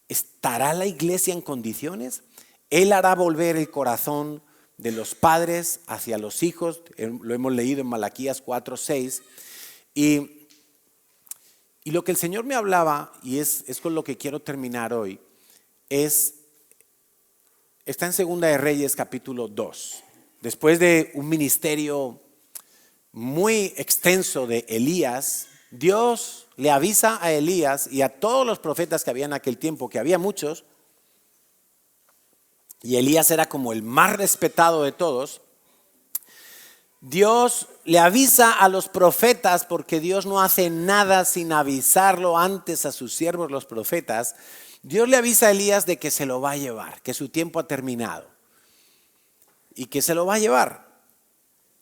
¿Estará la iglesia en condiciones? Él hará volver el corazón de los padres hacia los hijos. Lo hemos leído en Malaquías 4:6. Y lo que el Señor me hablaba, y es con lo que quiero terminar hoy, está en Segunda de Reyes capítulo 2. Después de un ministerio muy extenso de Elías, Dios le avisa a Elías y a todos los profetas que había en aquel tiempo, que había muchos, y Elías era como el más respetado de todos. Dios le avisa a los profetas, porque Dios no hace nada sin avisarlo antes a sus siervos los profetas. Dios le avisa a Elías de que se lo va a llevar, que su tiempo ha terminado y que se lo va a llevar.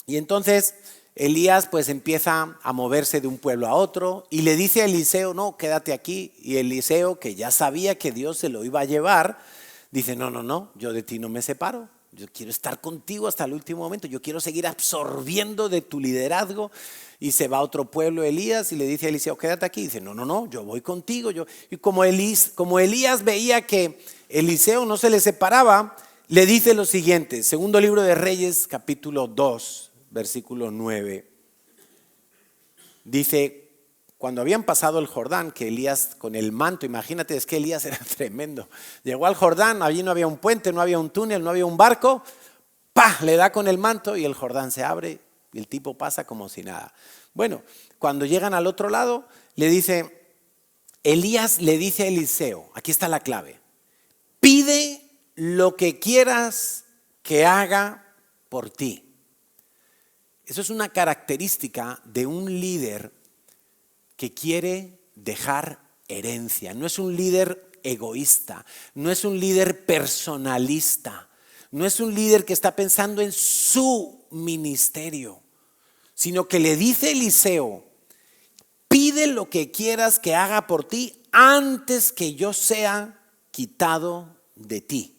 Y entonces Elías pues empieza a moverse de un pueblo a otro y le dice a Eliseo, no, quédate aquí. Y Eliseo, que ya sabía que Dios se lo iba a llevar, dice, no, yo de ti no me separo. Yo quiero estar contigo hasta el último momento. Yo quiero seguir absorbiendo de tu liderazgo. Y se va a otro pueblo Elías y le dice a Eliseo, quédate aquí. Y dice, no, yo voy contigo. Y como Elías veía que Eliseo no se le separaba, le dice lo siguiente. Segundo libro de Reyes, capítulo 2, versículo 9. Dice, cuando habían pasado el Jordán, que Elías con el manto, imagínate, es que Elías era tremendo. Llegó al Jordán, allí no había un puente, no había un túnel, no había un barco. ¡Pah! Le da con el manto y el Jordán se abre y el tipo pasa como si nada. Bueno, cuando llegan al otro lado, Elías le dice a Eliseo, aquí está la clave, pide lo que quieras que haga por ti. Eso es una característica de un líder que quiere dejar herencia. No es un líder egoísta, no es un líder personalista, no es un líder que está pensando en su ministerio, sino que le dice a Eliseo, pide lo que quieras que haga por ti antes que yo sea quitado de ti.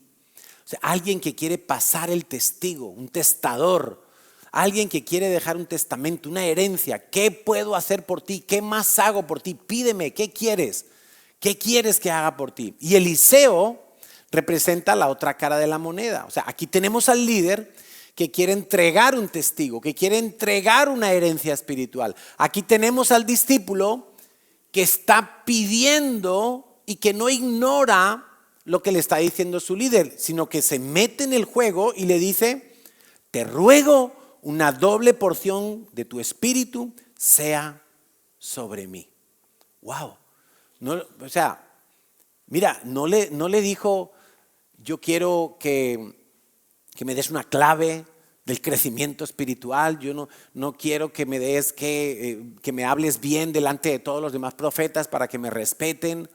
O sea, alguien que quiere pasar el testigo, un testador, alguien que quiere dejar un testamento, una herencia. ¿Qué puedo hacer por ti? ¿Qué más hago por ti? Pídeme, ¿qué quieres? ¿Qué quieres que haga por ti? Y Eliseo representa la otra cara de la moneda. O sea, aquí tenemos al líder que quiere entregar un testigo, que quiere entregar una herencia espiritual. Aquí tenemos al discípulo que está pidiendo y que no ignora lo que le está diciendo su líder, sino que se mete en el juego y le dice, te ruego una doble porción de tu espíritu sea sobre mí. Wow. No, o sea, mira, no le dijo, yo quiero que me des una clave del crecimiento espiritual. Yo no quiero que me des, que me hables bien delante de todos los demás profetas para que me respeten.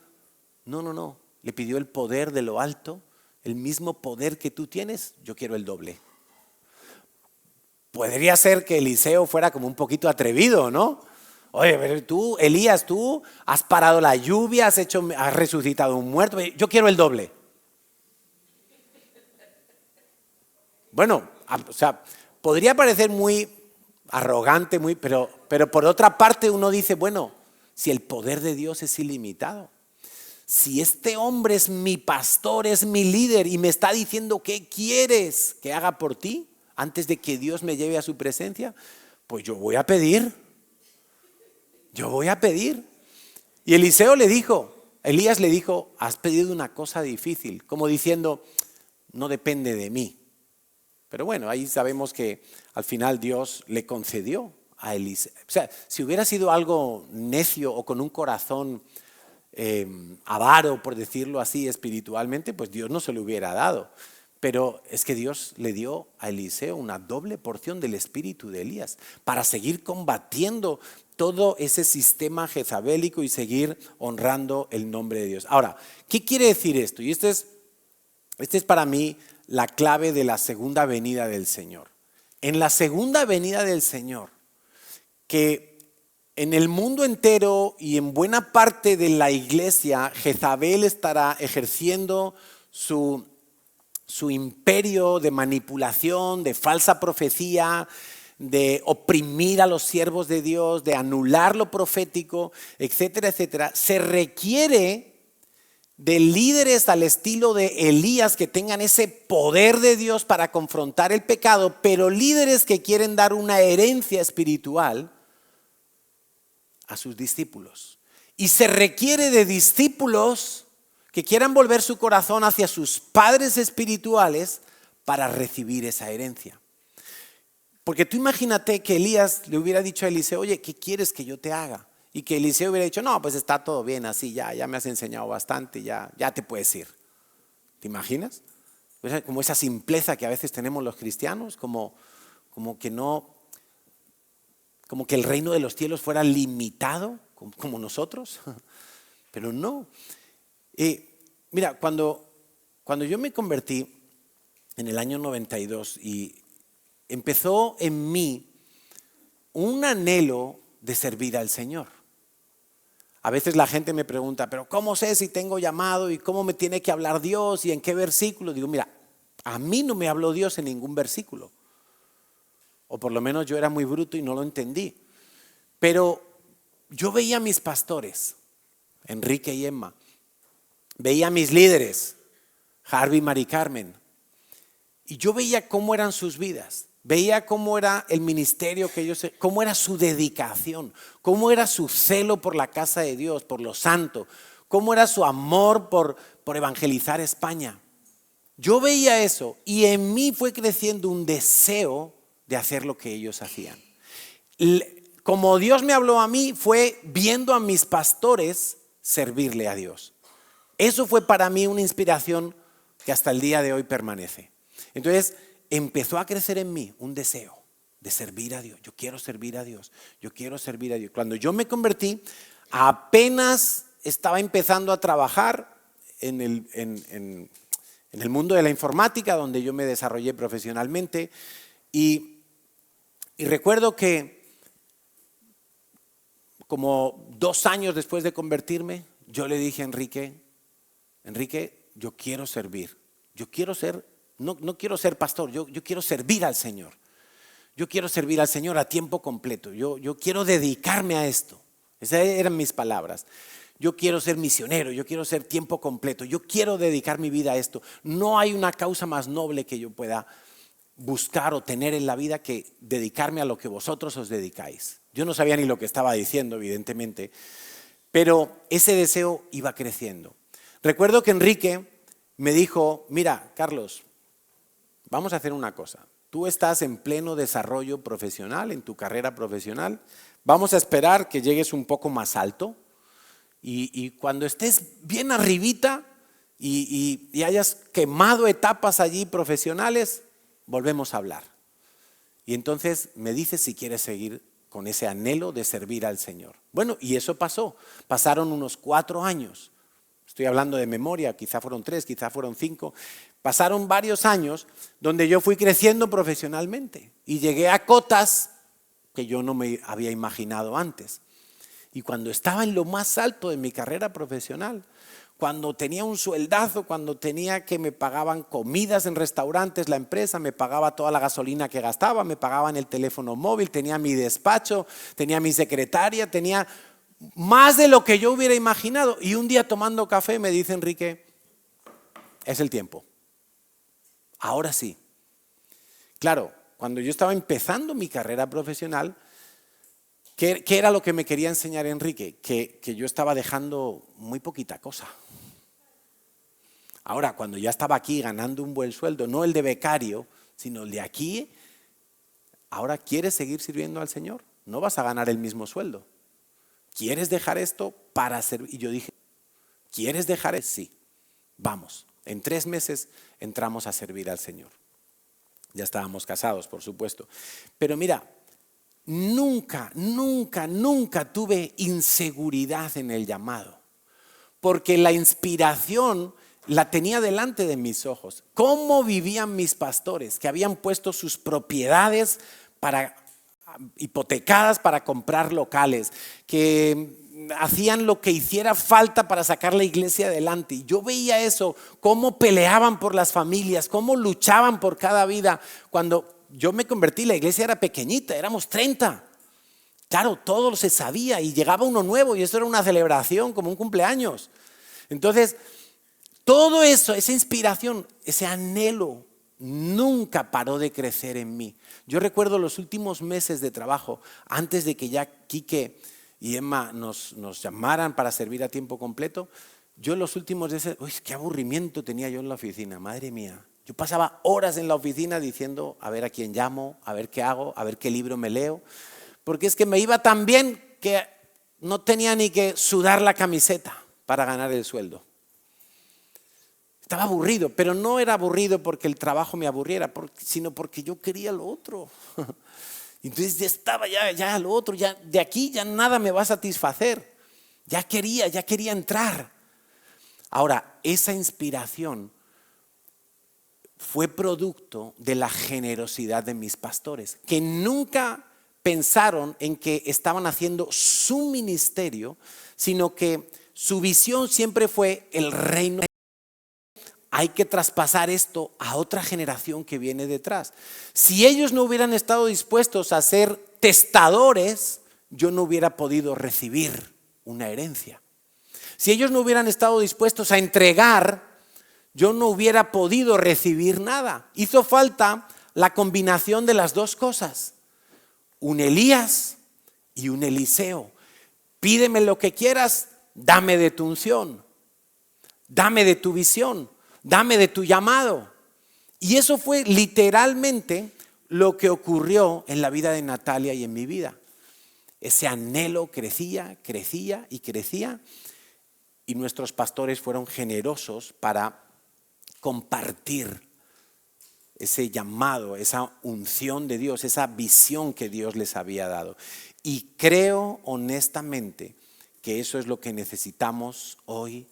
No. Le pidió el poder de lo alto, el mismo poder que tú tienes, yo quiero el doble. Podría ser que Eliseo fuera como un poquito atrevido, ¿no? Oye, pero tú, Elías, tú has parado la lluvia, has resucitado a un muerto. Yo quiero el doble. Bueno, o sea, podría parecer muy arrogante, pero por otra parte uno dice, bueno, si el poder de Dios es ilimitado, si este hombre es mi pastor, es mi líder y me está diciendo qué quieres que haga por ti antes de que Dios me lleve a su presencia, pues yo voy a pedir. Y Elías le dijo, has pedido una cosa difícil, como diciendo, no depende de mí. Pero bueno, ahí sabemos que al final Dios le concedió a Eliseo. O sea, si hubiera sido algo necio o con un corazón avaro, por decirlo así, espiritualmente, pues Dios no se lo hubiera dado. Pero es que Dios le dio a Eliseo una doble porción del espíritu de Elías para seguir combatiendo todo ese sistema jezabélico y seguir honrando el nombre de Dios. Ahora, ¿qué quiere decir esto? Y este es para mí la clave de la segunda venida del Señor. En la segunda venida del Señor, que en el mundo entero y en buena parte de la iglesia, Jezabel estará ejerciendo su imperio de manipulación, de falsa profecía, de oprimir a los siervos de Dios, de anular lo profético, etcétera, etcétera. Se requiere de líderes al estilo de Elías que tengan ese poder de Dios para confrontar el pecado, pero líderes que quieren dar una herencia espiritual a sus discípulos. Y se requiere de discípulos que quieran volver su corazón hacia sus padres espirituales para recibir esa herencia. Porque tú imagínate que Elías le hubiera dicho a Eliseo, oye, ¿qué quieres que yo te haga? Y que Eliseo hubiera dicho, no, pues está todo bien así, ya me has enseñado bastante, ya te puedes ir. ¿Te imaginas? Como esa simpleza que a veces tenemos los cristianos, como que el reino de los cielos fuera limitado, como nosotros. Pero no. Mira, cuando yo me convertí en el año 92 y empezó en mí un anhelo de servir al Señor. A veces la gente me pregunta, pero ¿cómo sé si tengo llamado y cómo me tiene que hablar Dios y en qué versículo? Digo, mira, a mí no me habló Dios en ningún versículo. O por lo menos yo era muy bruto y no lo entendí. Pero yo veía a mis pastores, Enrique y Emma, veía a mis líderes, Harvey y Mari Carmen, y yo veía cómo eran sus vidas. Veía cómo era el ministerio que ellos, cómo era su dedicación, cómo era su celo por la casa de Dios, por lo santo, cómo era su amor por evangelizar España. Yo veía eso y en mí fue creciendo un deseo de hacer lo que ellos hacían. Como Dios me habló a mí, fue viendo a mis pastores servirle a Dios. Eso fue para mí una inspiración que hasta el día de hoy permanece. Entonces, empezó a crecer en mí un deseo de servir a Dios. Yo quiero servir a Dios. Yo quiero servir a Dios. Cuando yo me convertí, apenas estaba empezando a trabajar en el mundo de la informática, donde yo me desarrollé profesionalmente. Y recuerdo que como 2 años después de convertirme, yo le dije a Enrique, yo quiero servir. Yo quiero ser No quiero ser pastor, yo quiero servir al Señor. Yo quiero servir al Señor a tiempo completo. Yo quiero dedicarme a esto. Esas eran mis palabras. Yo quiero ser misionero, yo quiero ser tiempo completo. Yo quiero dedicar mi vida a esto. No hay una causa más noble que yo pueda buscar o tener en la vida que dedicarme a lo que vosotros os dedicáis. Yo no sabía ni lo que estaba diciendo, evidentemente, pero ese deseo iba creciendo. Recuerdo que Enrique me dijo, mira, Carlos, vamos a hacer una cosa. Tú estás en pleno desarrollo profesional, en tu carrera profesional. Vamos a esperar que llegues un poco más alto y cuando estés bien arribita y hayas quemado etapas allí profesionales, volvemos a hablar. Y entonces me dices si quieres seguir con ese anhelo de servir al Señor. Bueno, y eso pasó. Pasaron unos 4 años. Estoy hablando de memoria, quizá fueron 3, quizá fueron 5. Pasaron varios años donde yo fui creciendo profesionalmente y llegué a cotas que yo no me había imaginado antes. Y cuando estaba en lo más alto de mi carrera profesional, cuando tenía un sueldazo, cuando tenía que me pagaban comidas en restaurantes, la empresa me pagaba toda la gasolina que gastaba, me pagaban el teléfono móvil, tenía mi despacho, tenía mi secretaria, tenía más de lo que yo hubiera imaginado. Y un día tomando café me dice Enrique, es el tiempo. Ahora sí. Claro, cuando yo estaba empezando mi carrera profesional, ¿qué era lo que me quería enseñar Enrique? Que yo estaba dejando muy poquita cosa. Ahora, cuando ya estaba aquí ganando un buen sueldo, no el de becario, sino el de aquí, ahora ¿quieres seguir sirviendo al Señor? No vas a ganar el mismo sueldo. ¿Quieres dejar esto para servir? Y yo dije, ¿quieres dejar esto? Sí, vamos. En 3 meses entramos a servir al Señor. Ya estábamos casados, por supuesto. Pero mira, nunca tuve inseguridad en el llamado, porque la inspiración la tenía delante de mis ojos. ¿Cómo vivían mis pastores que habían puesto sus propiedades hipotecadas para comprar locales, que hacían lo que hiciera falta para sacar la iglesia adelante? Y yo veía eso, cómo peleaban por las familias, cómo luchaban por cada vida. Cuando yo me convertí, la iglesia era pequeñita, éramos 30. Claro, todo se sabía y llegaba uno nuevo y eso era una celebración, como un cumpleaños. Entonces, todo eso, esa inspiración, ese anhelo, nunca paró de crecer en mí. Yo recuerdo los últimos meses de trabajo, antes de que ya Quique y Emma nos llamaran para servir a tiempo completo. Yo los últimos meses, uy, qué aburrimiento tenía yo en la oficina, madre mía. Yo pasaba horas en la oficina diciendo, a ver a quién llamo, a ver qué hago, a ver qué libro me leo. Porque es que me iba tan bien que no tenía ni que sudar la camiseta para ganar el sueldo. Estaba aburrido, pero no era aburrido porque el trabajo me aburriera, sino porque yo quería lo otro. Entonces ya estaba ya lo otro, ya de aquí ya nada me va a satisfacer. Ya quería entrar. Ahora, esa inspiración fue producto de la generosidad de mis pastores, que nunca pensaron en que estaban haciendo su ministerio, sino que su visión siempre fue el reino. Hay que traspasar esto a otra generación que viene detrás. Si ellos no hubieran estado dispuestos a ser testadores, yo no hubiera podido recibir una herencia. Si ellos no hubieran estado dispuestos a entregar, yo no hubiera podido recibir nada. Hizo falta la combinación de las dos cosas. Un Elías y un Eliseo. Pídeme lo que quieras, dame de tu unción, dame de tu visión, dame de tu llamado. Y eso fue literalmente lo que ocurrió en la vida de Natalia y en mi vida. Ese anhelo crecía y nuestros pastores fueron generosos para compartir ese llamado, esa unción de Dios, esa visión que Dios les había dado. Y creo honestamente que eso es lo que necesitamos hoy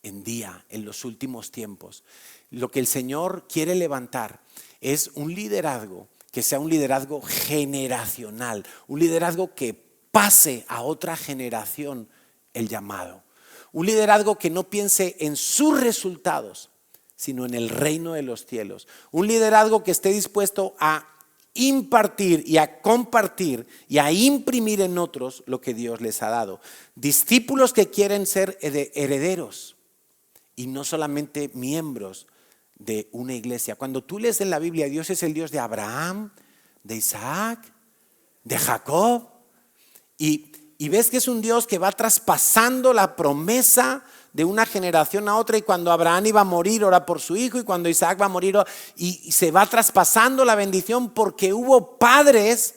en día, en los últimos tiempos. Lo que el Señor quiere levantar es un liderazgo que sea un liderazgo generacional, un liderazgo que pase a otra generación el llamado. Un liderazgo que no piense en sus resultados, sino en el reino de los cielos. Un liderazgo que esté dispuesto a impartir y a compartir y a imprimir en otros lo que Dios les ha dado. Discípulos que quieren ser herederos y no solamente miembros de una iglesia. Cuando tú lees en la Biblia, Dios es el Dios de Abraham, de Isaac, de Jacob, y ves que es un Dios que va traspasando la promesa de una generación a otra, y cuando Abraham iba a morir, ora por su hijo, y cuando Isaac va a morir, y se va traspasando la bendición porque hubo padres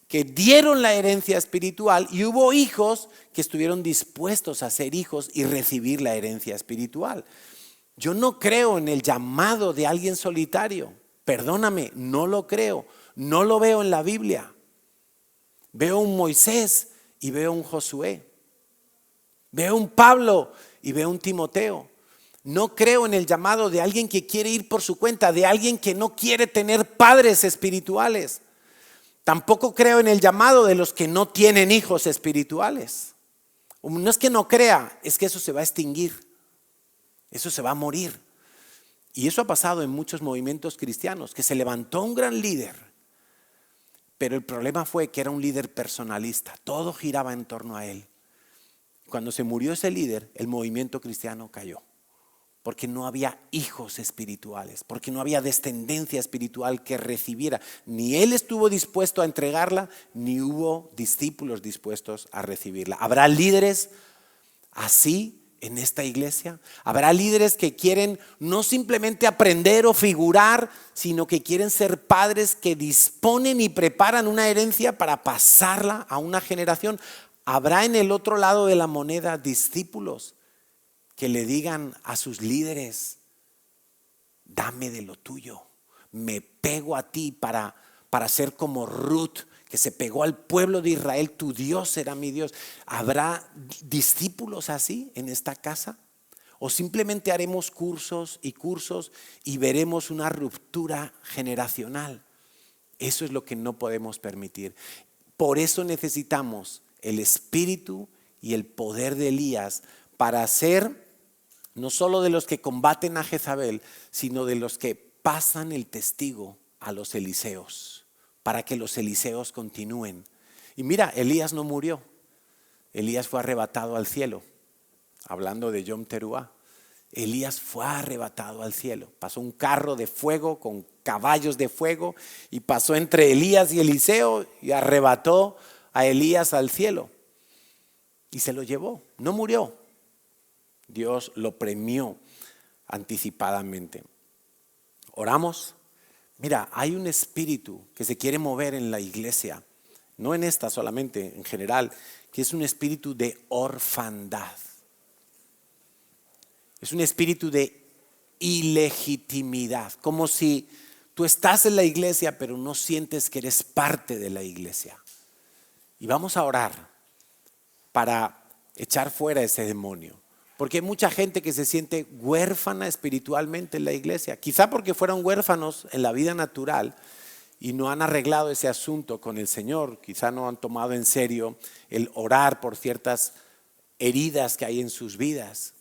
que dieron la herencia espiritual y hubo hijos que estuvieron dispuestos a ser hijos y recibir la herencia espiritual. Yo no creo en el llamado de alguien solitario, perdóname, no lo creo, no lo veo en la Biblia. Veo un Moisés y veo un Josué, veo un Pablo y veo un Timoteo. No creo en el llamado de alguien que quiere ir por su cuenta, de alguien que no quiere tener padres espirituales. Tampoco creo en el llamado de los que no tienen hijos espirituales. No es que no crea, es que eso se va a extinguir. Eso se va a morir. Y eso ha pasado en muchos movimientos cristianos, que se levantó un gran líder, pero el problema fue que era un líder personalista. Todo giraba en torno a él. Cuando se murió ese líder, el movimiento cristiano cayó. Porque no había hijos espirituales, porque no había descendencia espiritual que recibiera. Ni él estuvo dispuesto a entregarla, ni hubo discípulos dispuestos a recibirla. ¿Habrá líderes así en esta iglesia? ¿Habrá líderes que quieren no simplemente aprender o figurar, sino que quieren ser padres que disponen y preparan una herencia para pasarla a una generación? ¿Habrá en el otro lado de la moneda discípulos que le digan a sus líderes: dame de lo tuyo, me pego a ti para ser como Ruth, que se pegó al pueblo de Israel, tu Dios será mi Dios? ¿Habrá discípulos así en esta casa? ¿O simplemente haremos cursos y veremos una ruptura generacional? Eso es lo que no podemos permitir. Por eso necesitamos el espíritu y el poder de Elías para ser no solo de los que combaten a Jezabel, sino de los que pasan el testigo a los Eliseos, para que los Eliseos continúen. Y mira, Elías no murió. Elías fue arrebatado al cielo. Hablando de Yom Teruá, Elías fue arrebatado al cielo. Pasó un carro de fuego con caballos de fuego y pasó entre Elías y Eliseo y arrebató a Elías al cielo. Y se lo llevó. No murió. Dios lo premió anticipadamente. Oramos. Mira, hay un espíritu que se quiere mover en la iglesia, no en esta solamente, en general, que es un espíritu de orfandad. Es un espíritu de ilegitimidad, como si tú estás en la iglesia pero no sientes que eres parte de la iglesia. Y vamos a orar para echar fuera ese demonio. Porque hay mucha gente que se siente huérfana espiritualmente en la iglesia. Quizá porque fueron huérfanos en la vida natural y no han arreglado ese asunto con el Señor. Quizá no han tomado en serio el orar por ciertas heridas que hay en sus vidas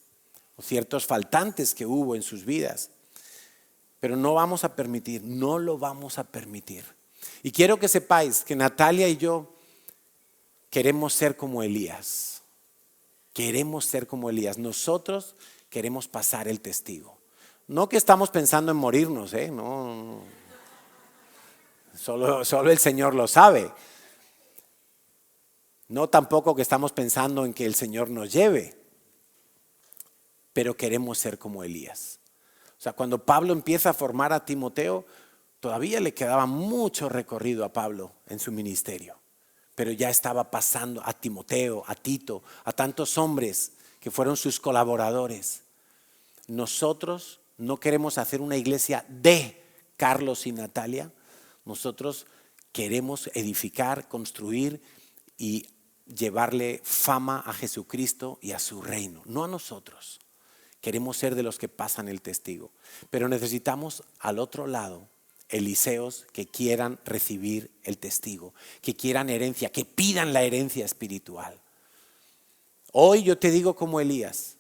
o ciertos faltantes que hubo en sus vidas. Pero no vamos a permitir, no lo vamos a permitir. Y quiero que sepáis que Natalia y yo queremos ser como Elías. Queremos ser como Elías. Nosotros queremos pasar el testigo. No que estamos pensando en morirnos, no. Solo el Señor lo sabe. No tampoco que estamos pensando en que el Señor nos lleve. Pero queremos ser como Elías. O sea, cuando Pablo empieza a formar a Timoteo, todavía le quedaba mucho recorrido a Pablo en su ministerio. Pero ya estaba pasando a Timoteo, a Tito, a tantos hombres que fueron sus colaboradores. Nosotros no queremos hacer una iglesia de Carlos y Natalia. Nosotros queremos edificar, construir y llevarle fama a Jesucristo y a su reino, no a nosotros. Queremos ser de los que pasan el testigo. Pero necesitamos al otro lado Eliseos que quieran recibir el testigo, que quieran herencia, que pidan la herencia espiritual. Hoy yo te digo como Elías,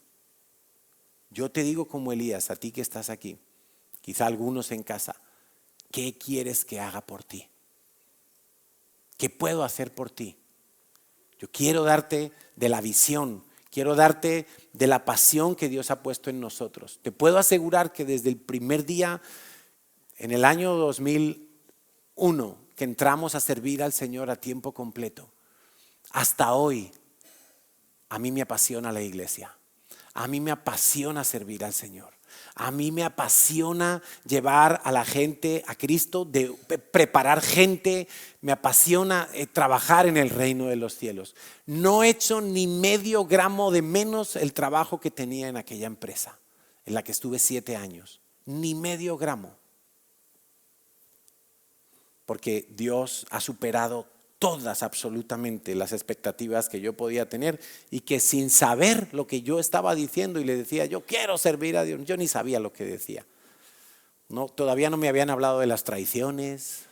a ti que estás aquí, quizá algunos en casa, ¿qué quieres que haga por ti? ¿Qué puedo hacer por ti? Yo quiero darte de la visión, quiero darte de la pasión que Dios ha puesto en nosotros. Te puedo asegurar que desde el primer día, en el año 2001, que entramos a servir al Señor a tiempo completo, hasta hoy, a mí me apasiona la iglesia. A mí me apasiona servir al Señor. A mí me apasiona llevar a la gente a Cristo, de preparar gente. Me apasiona trabajar en el reino de los cielos. No he hecho ni medio gramo de menos el trabajo que tenía en aquella empresa, en la que estuve 7 años. Ni medio gramo. Porque Dios ha superado todas absolutamente las expectativas que yo podía tener y que sin saber lo que yo estaba diciendo y le decía, yo quiero servir a Dios, yo ni sabía lo que decía. No, todavía no me habían hablado de las traiciones,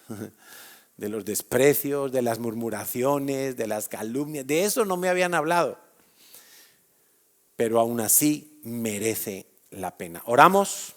de los desprecios, de las murmuraciones, de las calumnias. De eso no me habían hablado. Pero aún así merece la pena. Oramos.